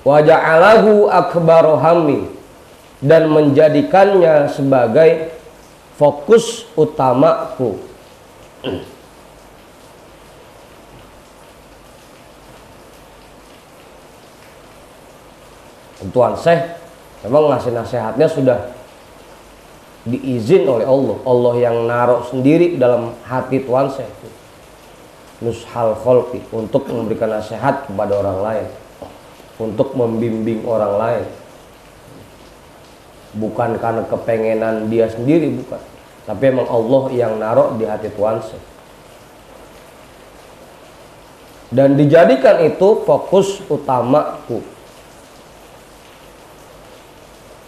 Wa ja'alahu akbaru hammi, dan menjadikannya sebagai fokus utamaku. Tuan Syekh memang ngasih nasihatnya sudah diizin oleh Allah. Allah yang naruh sendiri dalam hati Tuan Syekh nushal khalqi, untuk memberikan nasihat kepada orang lain. untuk membimbing orang lain. Bukan karena kepengenan dia sendiri, bukan. Tapi emang Allah yang naruh di hati Tuan Syekh. Dan dijadikan itu fokus utamaku.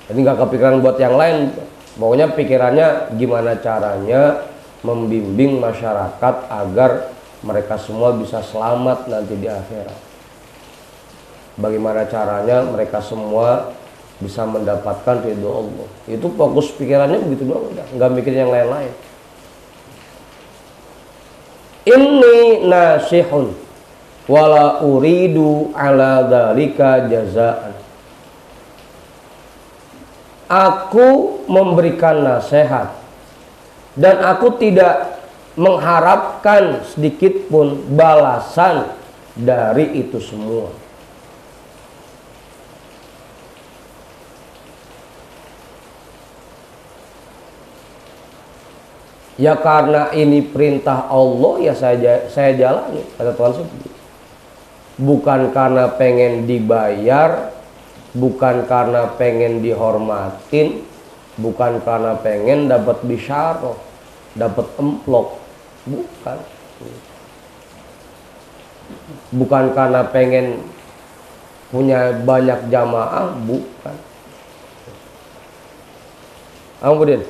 Jadi nggak kepikiran buat yang lain. Pokoknya pikirannya gimana caranya membimbing masyarakat agar mereka semua bisa selamat nanti di akhirat. Bagaimana caranya mereka semua bisa mendapatkan ridho Allah. Itu fokus pikirannya begitu doang, nggak mikirin yang lain-lain. Inni nasihun wala uridu ala dzalika jazaan. Aku memberikan nasihat dan aku tidak mengharapkan sedikit pun balasan dari itu semua. Ya karena ini perintah Allah, ya saya jalani, kata Tuhan Syekh. Bukan karena pengen dibayar, bukan karena pengen dihormatin, bukan karena pengen dapat bisyarah, dapat emplok, bukan. Bukan karena pengen punya banyak jamaah, bukan. Kemudian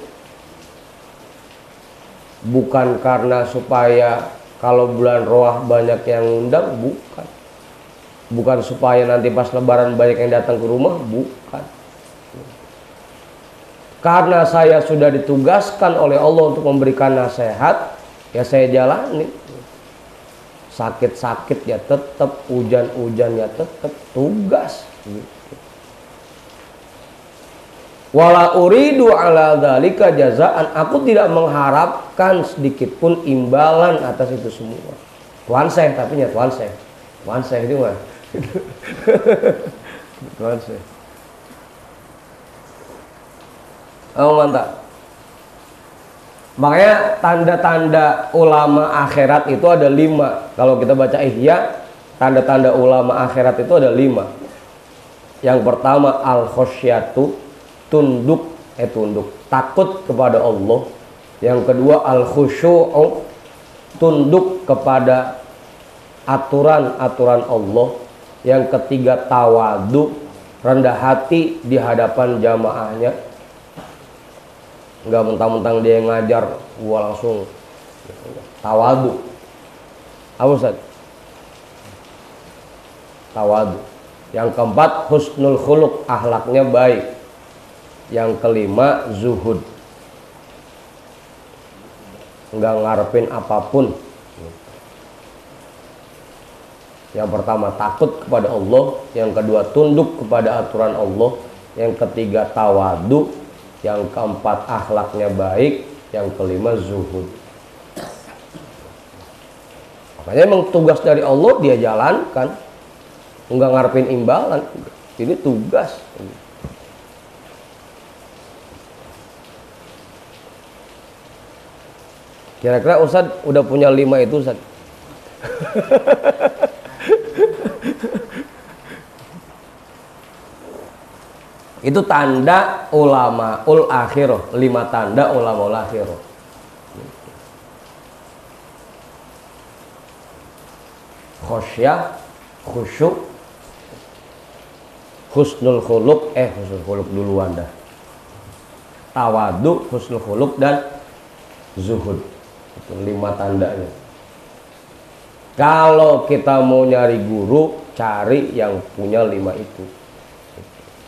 bukan karena supaya kalau bulan Roah banyak yang undang, bukan. Bukan supaya nanti pas lebaran banyak yang datang ke rumah, bukan. Karena saya sudah ditugaskan oleh Allah untuk memberikan nasihat, ya saya jalani. Sakit-sakit ya tetap, hujan-hujan ya tetap, tugas. Wala uridu ala dzalika jazaan. Aku tidak mengharapkan sedikit pun imbalan atas itu semua. Tuan Syekh, tapi ya Tuan Syekh. Tuan Syekh itu mah. Tuan Syekh. Oh mantap. Makanya tanda-tanda ulama akhirat itu ada 5. Kalau kita baca Ihya, tanda-tanda ulama akhirat itu ada 5. Yang pertama al-khosyatu, tunduk, takut kepada Allah. Yang kedua al-khusyu'u, tunduk kepada aturan-aturan Allah. Yang ketiga tawadu, rendah hati di hadapan jamaahnya. Enggak mentang-mentang dia yang ngajar, gua langsung tawadu. Apa Ustaz? Tawadu. Yang keempat husnul khuluq, akhlaknya baik. Yang kelima zuhud, enggak ngarepin apapun. Yang pertama takut kepada Allah, yang kedua tunduk kepada aturan Allah, yang ketiga tawadu, yang keempat akhlaknya baik, yang kelima zuhud. Makanya emang tugas dari Allah dia jalankan, enggak ngarepin imbalan. Ini tugas. Kira-kira Ustadz udah punya 5 itu Ustadz? Itu tanda ulama ul akhirah, 5 tanda ulama ul akhirah. Khosyah, khusyuk, husnul khuluq, husnul khuluq duluan dah. Tawadu, husnul khuluq dan zuhud. Itu 5 tandanya. Kalau kita mau nyari guru, cari yang punya 5 itu.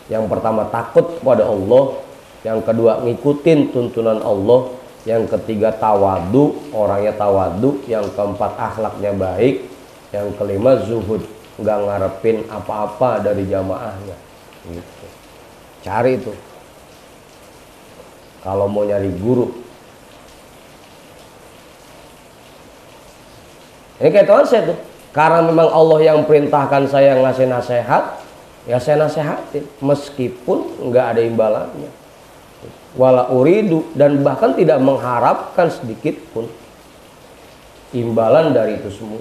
Yang pertama takut kepada Allah, yang kedua ngikutin tuntunan Allah, yang ketiga tawadu, orangnya tawadu, yang keempat akhlaknya baik, yang kelima zuhud, nggak ngarepin apa-apa dari jamaahnya. Gitu. Cari itu. Kalau mau nyari guru. Ini kayak Tuhan saya tuh, karena memang Allah yang perintahkan saya ngasih nasihat, ya saya nasihatin meskipun nggak ada imbalannya. Wala uridu, dan bahkan tidak mengharapkan sedikit pun imbalan dari itu semua.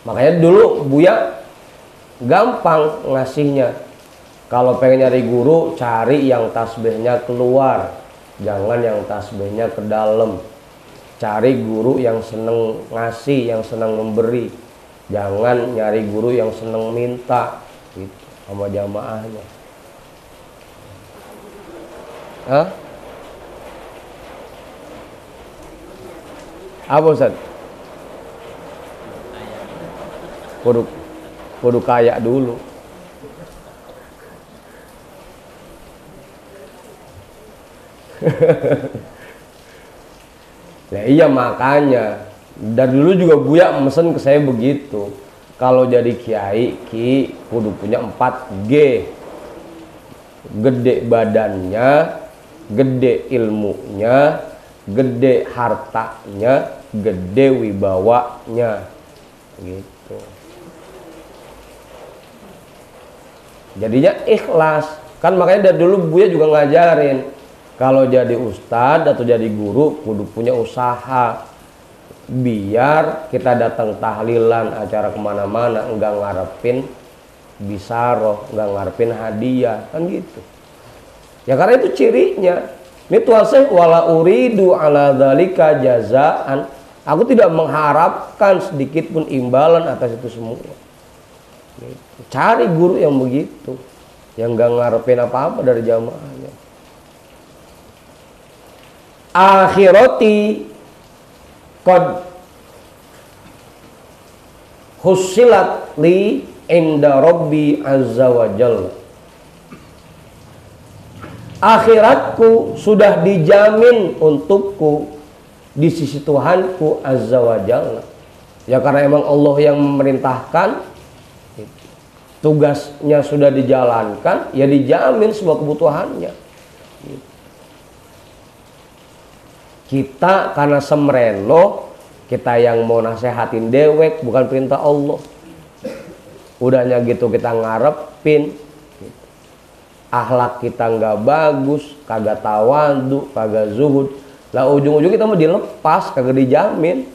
Makanya dulu Buya gampang ngasihnya. Kalau pengen nyari guru, cari yang tasbihnya keluar, jangan yang tasbihnya ke dalam. Cari guru yang seneng ngasih, yang seneng memberi. Jangan nyari guru yang seneng minta gitu sama jamaahnya. Hah? Apa Ustaz? Kudu kaya dulu. Nah, iya makanya dari dulu juga Buya mesen ke saya begitu. Kalau jadi kiai, ki kudu punya 4G. Gede badannya, gede ilmunya, gede hartanya, gede wibawanya. Gitu. Jadinya ikhlas. Kan makanya dari dulu Buya juga ngajarin, kalau jadi ustadz atau jadi guru kudu punya usaha. Biar kita datang tahlilan, acara kemana-mana enggak ngarepin bisaroh, enggak ngarepin hadiah, kan gitu. Ya karena itu cirinya. Ini Tuhan saya wala uridu ala dzalika jazaan. Aku tidak mengharapkan sedikit pun imbalan atas itu semua. Gitu. Cari guru yang begitu, yang enggak ngarepin apa-apa dari jamaahnya. Akhirati qad husilat li inda rabbi azza wa jalla. Akhiratku sudah dijamin untukku di sisi Tuhanku azza wa jalla. Ya karena emang Allah yang memerintahkan, tugasnya sudah dijalankan, ya dijamin semua kebutuhannya. Kita karena semreno, kita yang mau nasehatin dewek, bukan perintah Allah. Udahnya gitu kita ngarepin, akhlak kita nggak bagus, kagak tawadu, kagak zuhud, lah ujung-ujung kita mau dilepas, kagak dijamin.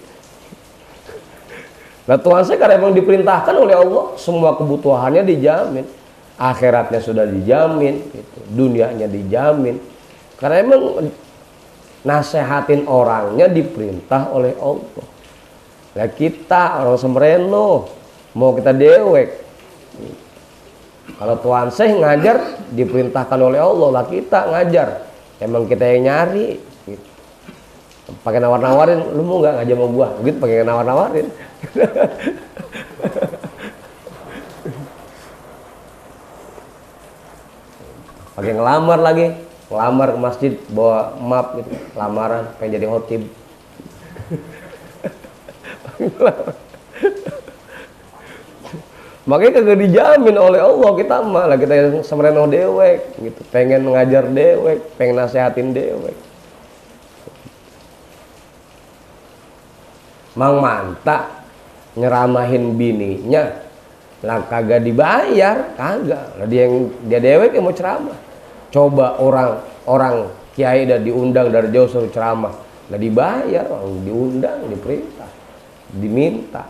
Nah Tuhan saya karena emang diperintahkan oleh Allah, semua kebutuhannya dijamin, akhiratnya sudah dijamin, gitu. Dunianya dijamin, karena emang nasehatin orangnya diperintah oleh Allah. Nah kita orang semreno, mau kita dewek. Kalau Tuhan saya ngajar diperintahkan oleh Allah, lah kita ngajar. Emang kita yang nyari. Gitu. Pakai nawar-nawarin, lu mau nggak ngajar sama gua? Gitu pakai nawar-nawarin. Pakai ngelamar lagi. Ngelamar ke masjid bawa map gitu, lamaran pengen jadi khotib. Makanya kagak dijamin oleh Allah kita malah kita yang semreno dewek gitu, pengen ngajar dewek, pengen nasehatin dewek. Mang manta nyeramahin bininya lah kagak dibayar, kagak. Lah dia dewek yang mau ceramah. Coba orang kiai udah diundang dari jauh suruh ceramah, nggak dibayar, diundang, diperintah, diminta.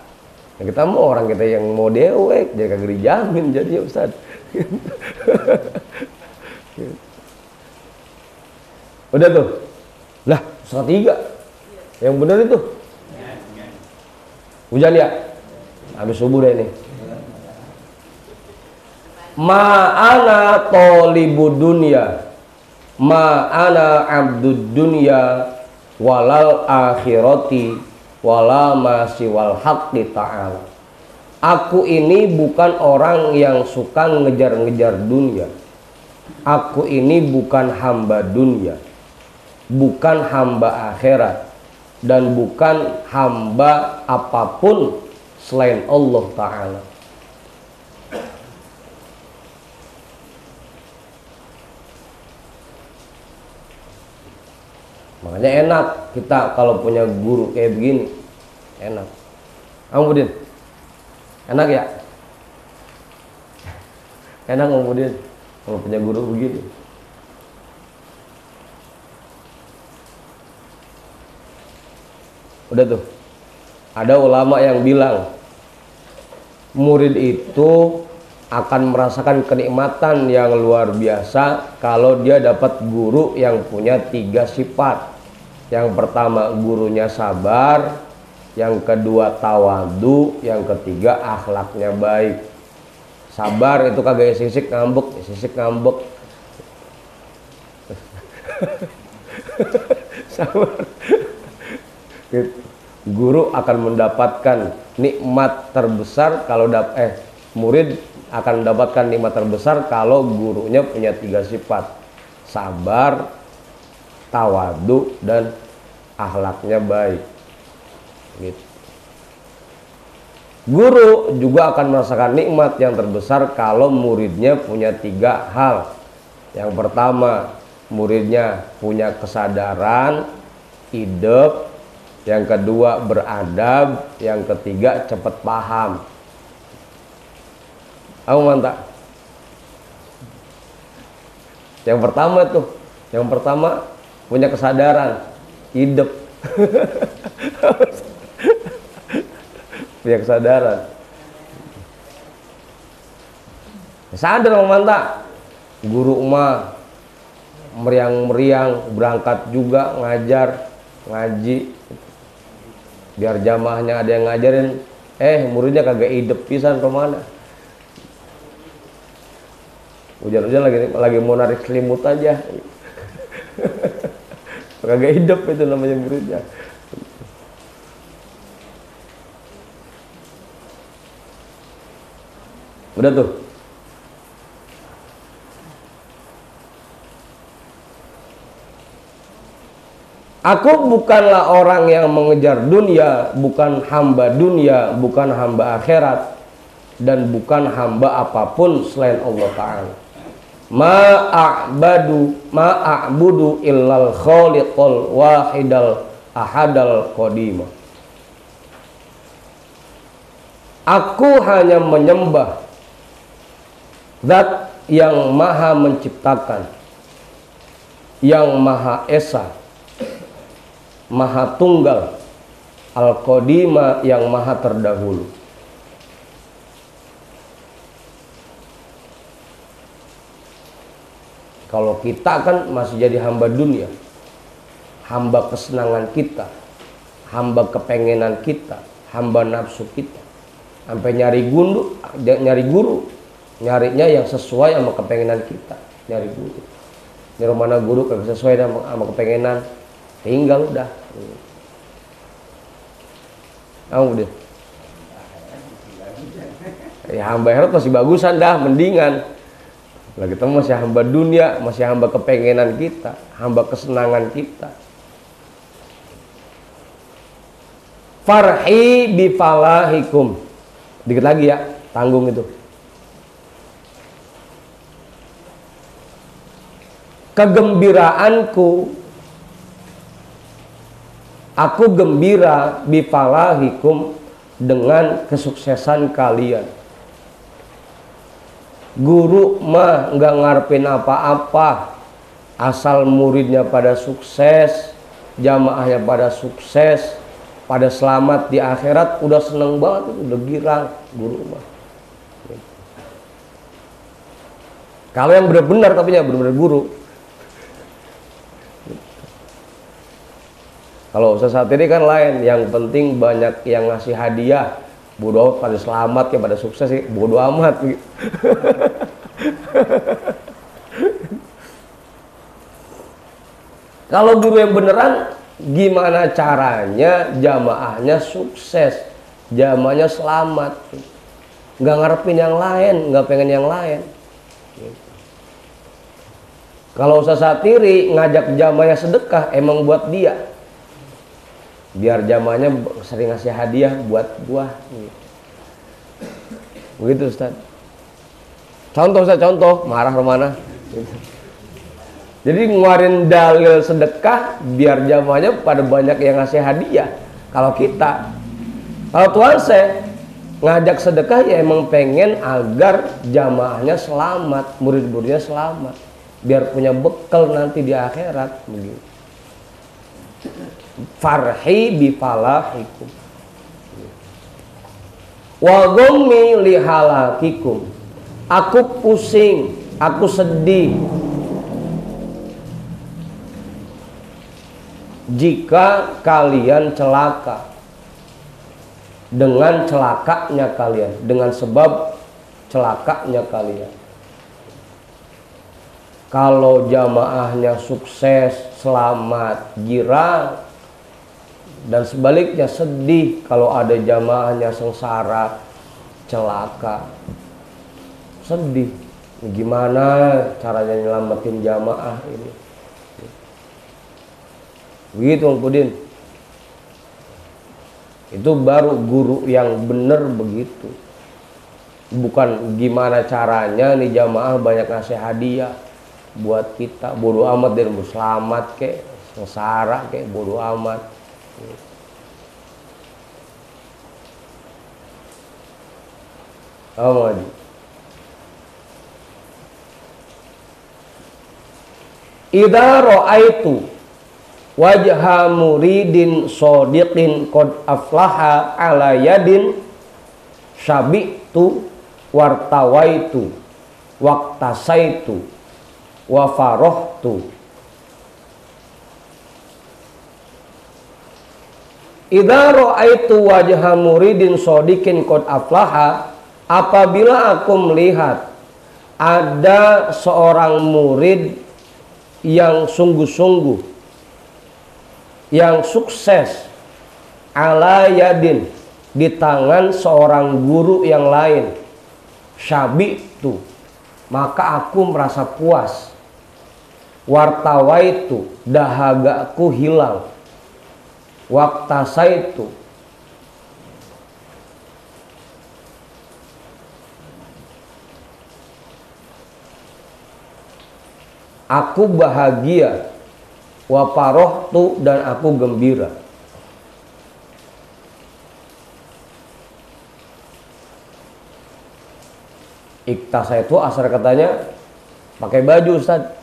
Nah, kita mau orang kita yang mau dewek, jadi kagak dijamin jadinya Ustaz. Udah tuh, lah 1:03, yang bener itu. Hujan ya, habis subuh deh ini. Ma'ana tolibud dunya, ma'ana abdud dunya, walal akhirati, wala masiwal haqqi ta'ala. Aku ini bukan orang yang suka ngejar-ngejar dunia. Aku ini bukan hamba dunia, bukan hamba akhirat, dan bukan hamba apapun selain Allah Ta'ala. Makanya enak kita kalau punya guru kayak begini, enak. Kamu Budin, enak ya? Enak Kamu Budin kalau punya guru begini. Udah tuh, ada ulama yang bilang murid itu akan merasakan kenikmatan yang luar biasa kalau dia dapat guru yang punya 3 sifat. Yang pertama gurunya sabar, yang kedua tawadu, yang ketiga akhlaknya baik. Sabar itu kagak sisik ngambek, sabar. Guru akan mendapatkan nikmat terbesar kalau murid akan mendapatkan nikmat terbesar kalau gurunya punya 3 sifat: sabar, tawadu, dan akhlaknya baik. Gitu. Guru juga akan merasakan nikmat yang terbesar kalau muridnya punya 3 hal. Yang pertama, muridnya punya kesadaran hidup, yang kedua beradab, yang ketiga cepat paham. Aku mantap. Yang pertama punya kesadaran hidup. Punya kesadaran. Sadar Mang Manta. Guru mah meriang-meriang berangkat juga ngajar, ngaji. Biar jamaahnya ada yang ngajarin, muridnya kagak hidup pisan kemana. Hujan-hujan lagi mau narik selimut aja. Kagak hidup itu namanya muridnya. Udah tuh. Aku bukanlah orang yang mengejar dunia, bukan hamba dunia, bukan hamba akhirat, dan bukan hamba apapun selain Allah Ta'ala. Ma'a'budu illal khaliqal wahidal ahadal qadimah. Aku hanya menyembah Zat yang maha menciptakan, yang maha esa, maha tunggal, al-qadima yang maha terdahulu. Kalau kita kan masih jadi hamba dunia, hamba kesenangan kita, hamba kepengenan kita, hamba nafsu kita, sampai nyari guru, nyarinya yang sesuai sama kepengenan kita, nyari guru. Nyari mana guru kagak sesuai sama kepengenan, tinggal udah. Udah. Ya hamba akhirat masih bagusan dah, mendingan. Lagi kita masih hamba dunia, masih hamba kepengenan kita, hamba kesenangan kita. Farhi bifalahikum. Dikit lagi ya, tanggung itu. Kegembiraanku, aku gembira bifalahikum dengan kesuksesan kalian. Guru mah nggak ngarepin apa-apa, asal muridnya pada sukses, jamaahnya pada sukses, pada selamat di akhirat, udah seneng banget, udah girang guru mah. Kalau yang benar-benar tapi yang benar-benar guru. Kalau usaha saat ini kan lain, yang penting banyak yang ngasih hadiah. Bodoh pada selamat ya, pada sukses sih bodoh amat gitu. Kalau guru yang beneran, gimana caranya jamaahnya sukses, jamaahnya selamat, nggak ngarepin yang lain, nggak pengen yang lain. Kalau usaha satiri ngajak jamaahnya sedekah, emang buat dia, biar jamaahnya sering ngasih hadiah buat gua. Begitu Ustaz. Contoh Ustaz, contoh, marah kemana? Jadi ngeluarin dalil sedekah biar jamaahnya pada banyak yang ngasih hadiah. Kalau Tuhan saya ngajak sedekah ya emang pengen agar jamaahnya selamat, murid-muridnya selamat, biar punya bekal nanti di akhirat. Begitu. Farhi bifalahikum. Wa ghammi lihalakikum, aku pusing, aku sedih jika kalian celaka, dengan celakanya kalian, dengan sebab celakanya kalian. Kalau jamaahnya sukses, selamat, girang, dan sebaliknya sedih kalau ada jamaahnya sengsara, celaka, sedih. Gimana caranya nyelamatin jamaah ini? Begitu Bang Pudin. Itu baru guru yang benar begitu. Bukan gimana caranya nih jamaah banyak ngasih hadiah buat kita. Bodoh amat deh, mau selamat kek, sengsara kek, bodoh amat. Oh, idza ra'aitu wajha muridin shodiqin qad aflaha ala yadin syabitu wartawaitu waqtasaitu wa farohtu. Idza ra'aitu wajha muridin shodiqin qad aflaha, apabila aku melihat ada seorang murid yang sungguh-sungguh, yang sukses, ala yadin, di tangan seorang guru yang lain, syabitu, maka aku merasa puas, wartawaitu, dahagaku hilang, waqtasaitu, aku bahagia, wa farohtu, dan aku gembira. Iktasaitu asal katanya pakai baju, Ustaz.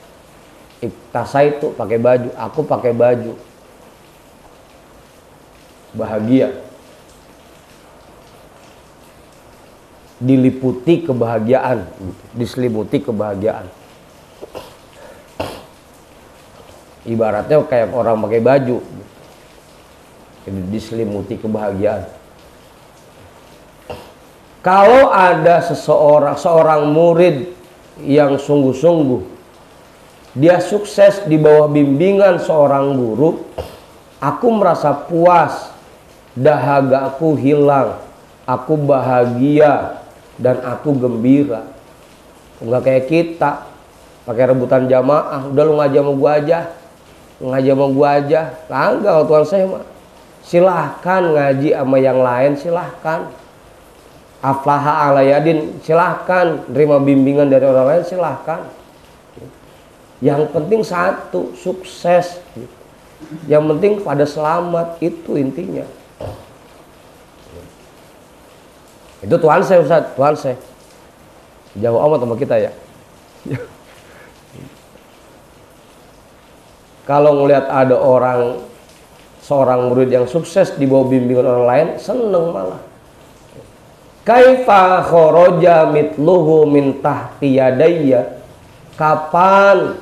Iktasaitu pakai baju, aku pakai baju. Bahagia. Diliputi kebahagiaan, diselimuti kebahagiaan. Ibaratnya kayak orang pakai baju, diselimuti kebahagiaan. Kalau ada seorang murid yang sungguh-sungguh, dia sukses di bawah bimbingan seorang guru, aku merasa puas, dahagaku hilang, aku bahagia, dan aku gembira. Enggak kayak kita pakai rebutan jamaah, udah lu ngaji sama gua aja, ngaji sama gua aja. Kagak, Tuhan saya mah silahkan ngaji sama yang lain, silahkan. Aflaha ala yadin, silahkan. Terima bimbingan dari orang lain, silahkan. Yang penting satu, sukses. Yang penting pada selamat, itu intinya. Itu Tuhan saya, Ustaz, Tuhan saya. Jauh amat sama kita ya. Kalau ngelihat ada seorang murid yang sukses di bawah bimbingan orang lain, seneng malah. Kaifa kharaja mitluhu min tahti yadayya, kapan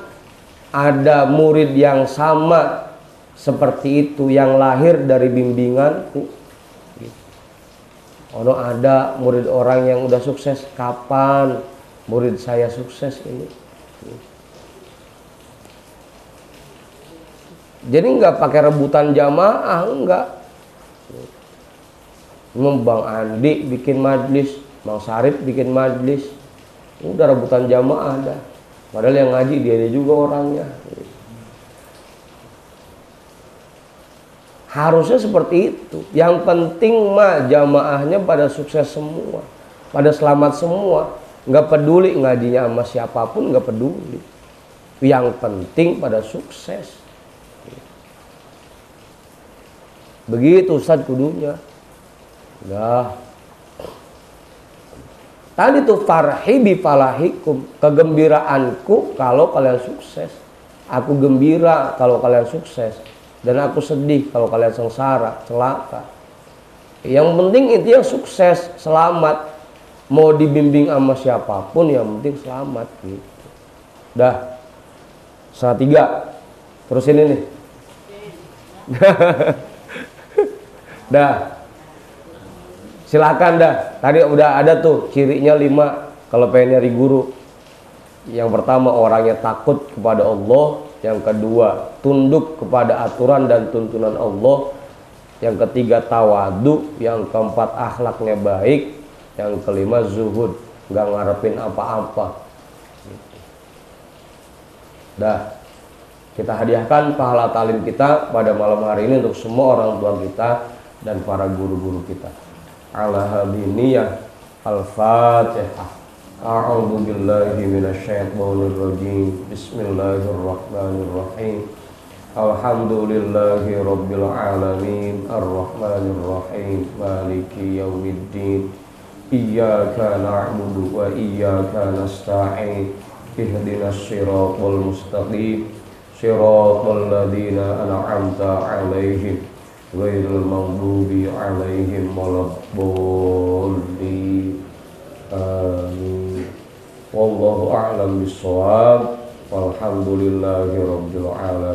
ada murid yang sama seperti itu yang lahir dari bimbinganku. Ono ada murid orang yang udah sukses, kapan murid saya sukses ini? Jadi nggak pakai rebutan jamaah, enggak. Bang Andi bikin majlis, Bang Sarip bikin majlis, udah rebutan jamaah dah. Padahal yang ngaji dia juga orangnya. Harusnya seperti itu. Yang penting mah jamaahnya pada sukses semua, pada selamat semua. Nggak peduli ngajinya sama siapapun, nggak peduli. Yang penting pada sukses. Begitu Ustaz kudunya. Nah, tadi tuh farhi bi falahikum, kegembiraanku kalau kalian sukses. Aku gembira kalau kalian sukses, dan aku sedih kalau kalian sengsara, celaka. Yang penting intinya sukses, selamat. Mau dibimbing sama siapapun yang penting selamat gitu. Dah. 1/3. Terus ini nih. Dah. Silakan dah. Tadi udah ada tuh cirinya 5 kalau pengen nyari guru. Yang pertama orangnya takut kepada Allah. Yang kedua tunduk kepada aturan dan tuntunan Allah. Yang ketiga tawadu. Yang keempat akhlaknya baik. Yang kelima zuhud, nggak ngarepin apa-apa. Dah, kita hadiahkan pahala talim kita pada malam hari ini untuk semua orang tua kita dan para guru-guru kita. Ala hadiniyah al-fatihah. A'udzu billahi minasyaitonir rajim. Bismillahirrahmanirrahim. Alhamdulillahi rabbil alamin. Ar-rahmanir rahim. Maliki yaumiddin. Iyyaka na'budu wa iyyaka nasta'in. Ihdinas siratal mustaqim. Siratal ladzina an'amta 'alaihim ghairil maghdubi 'alaihim waladdallin. Amin. Wallahu a'lam bissawab. Walhamdulillahi rabbil alamin.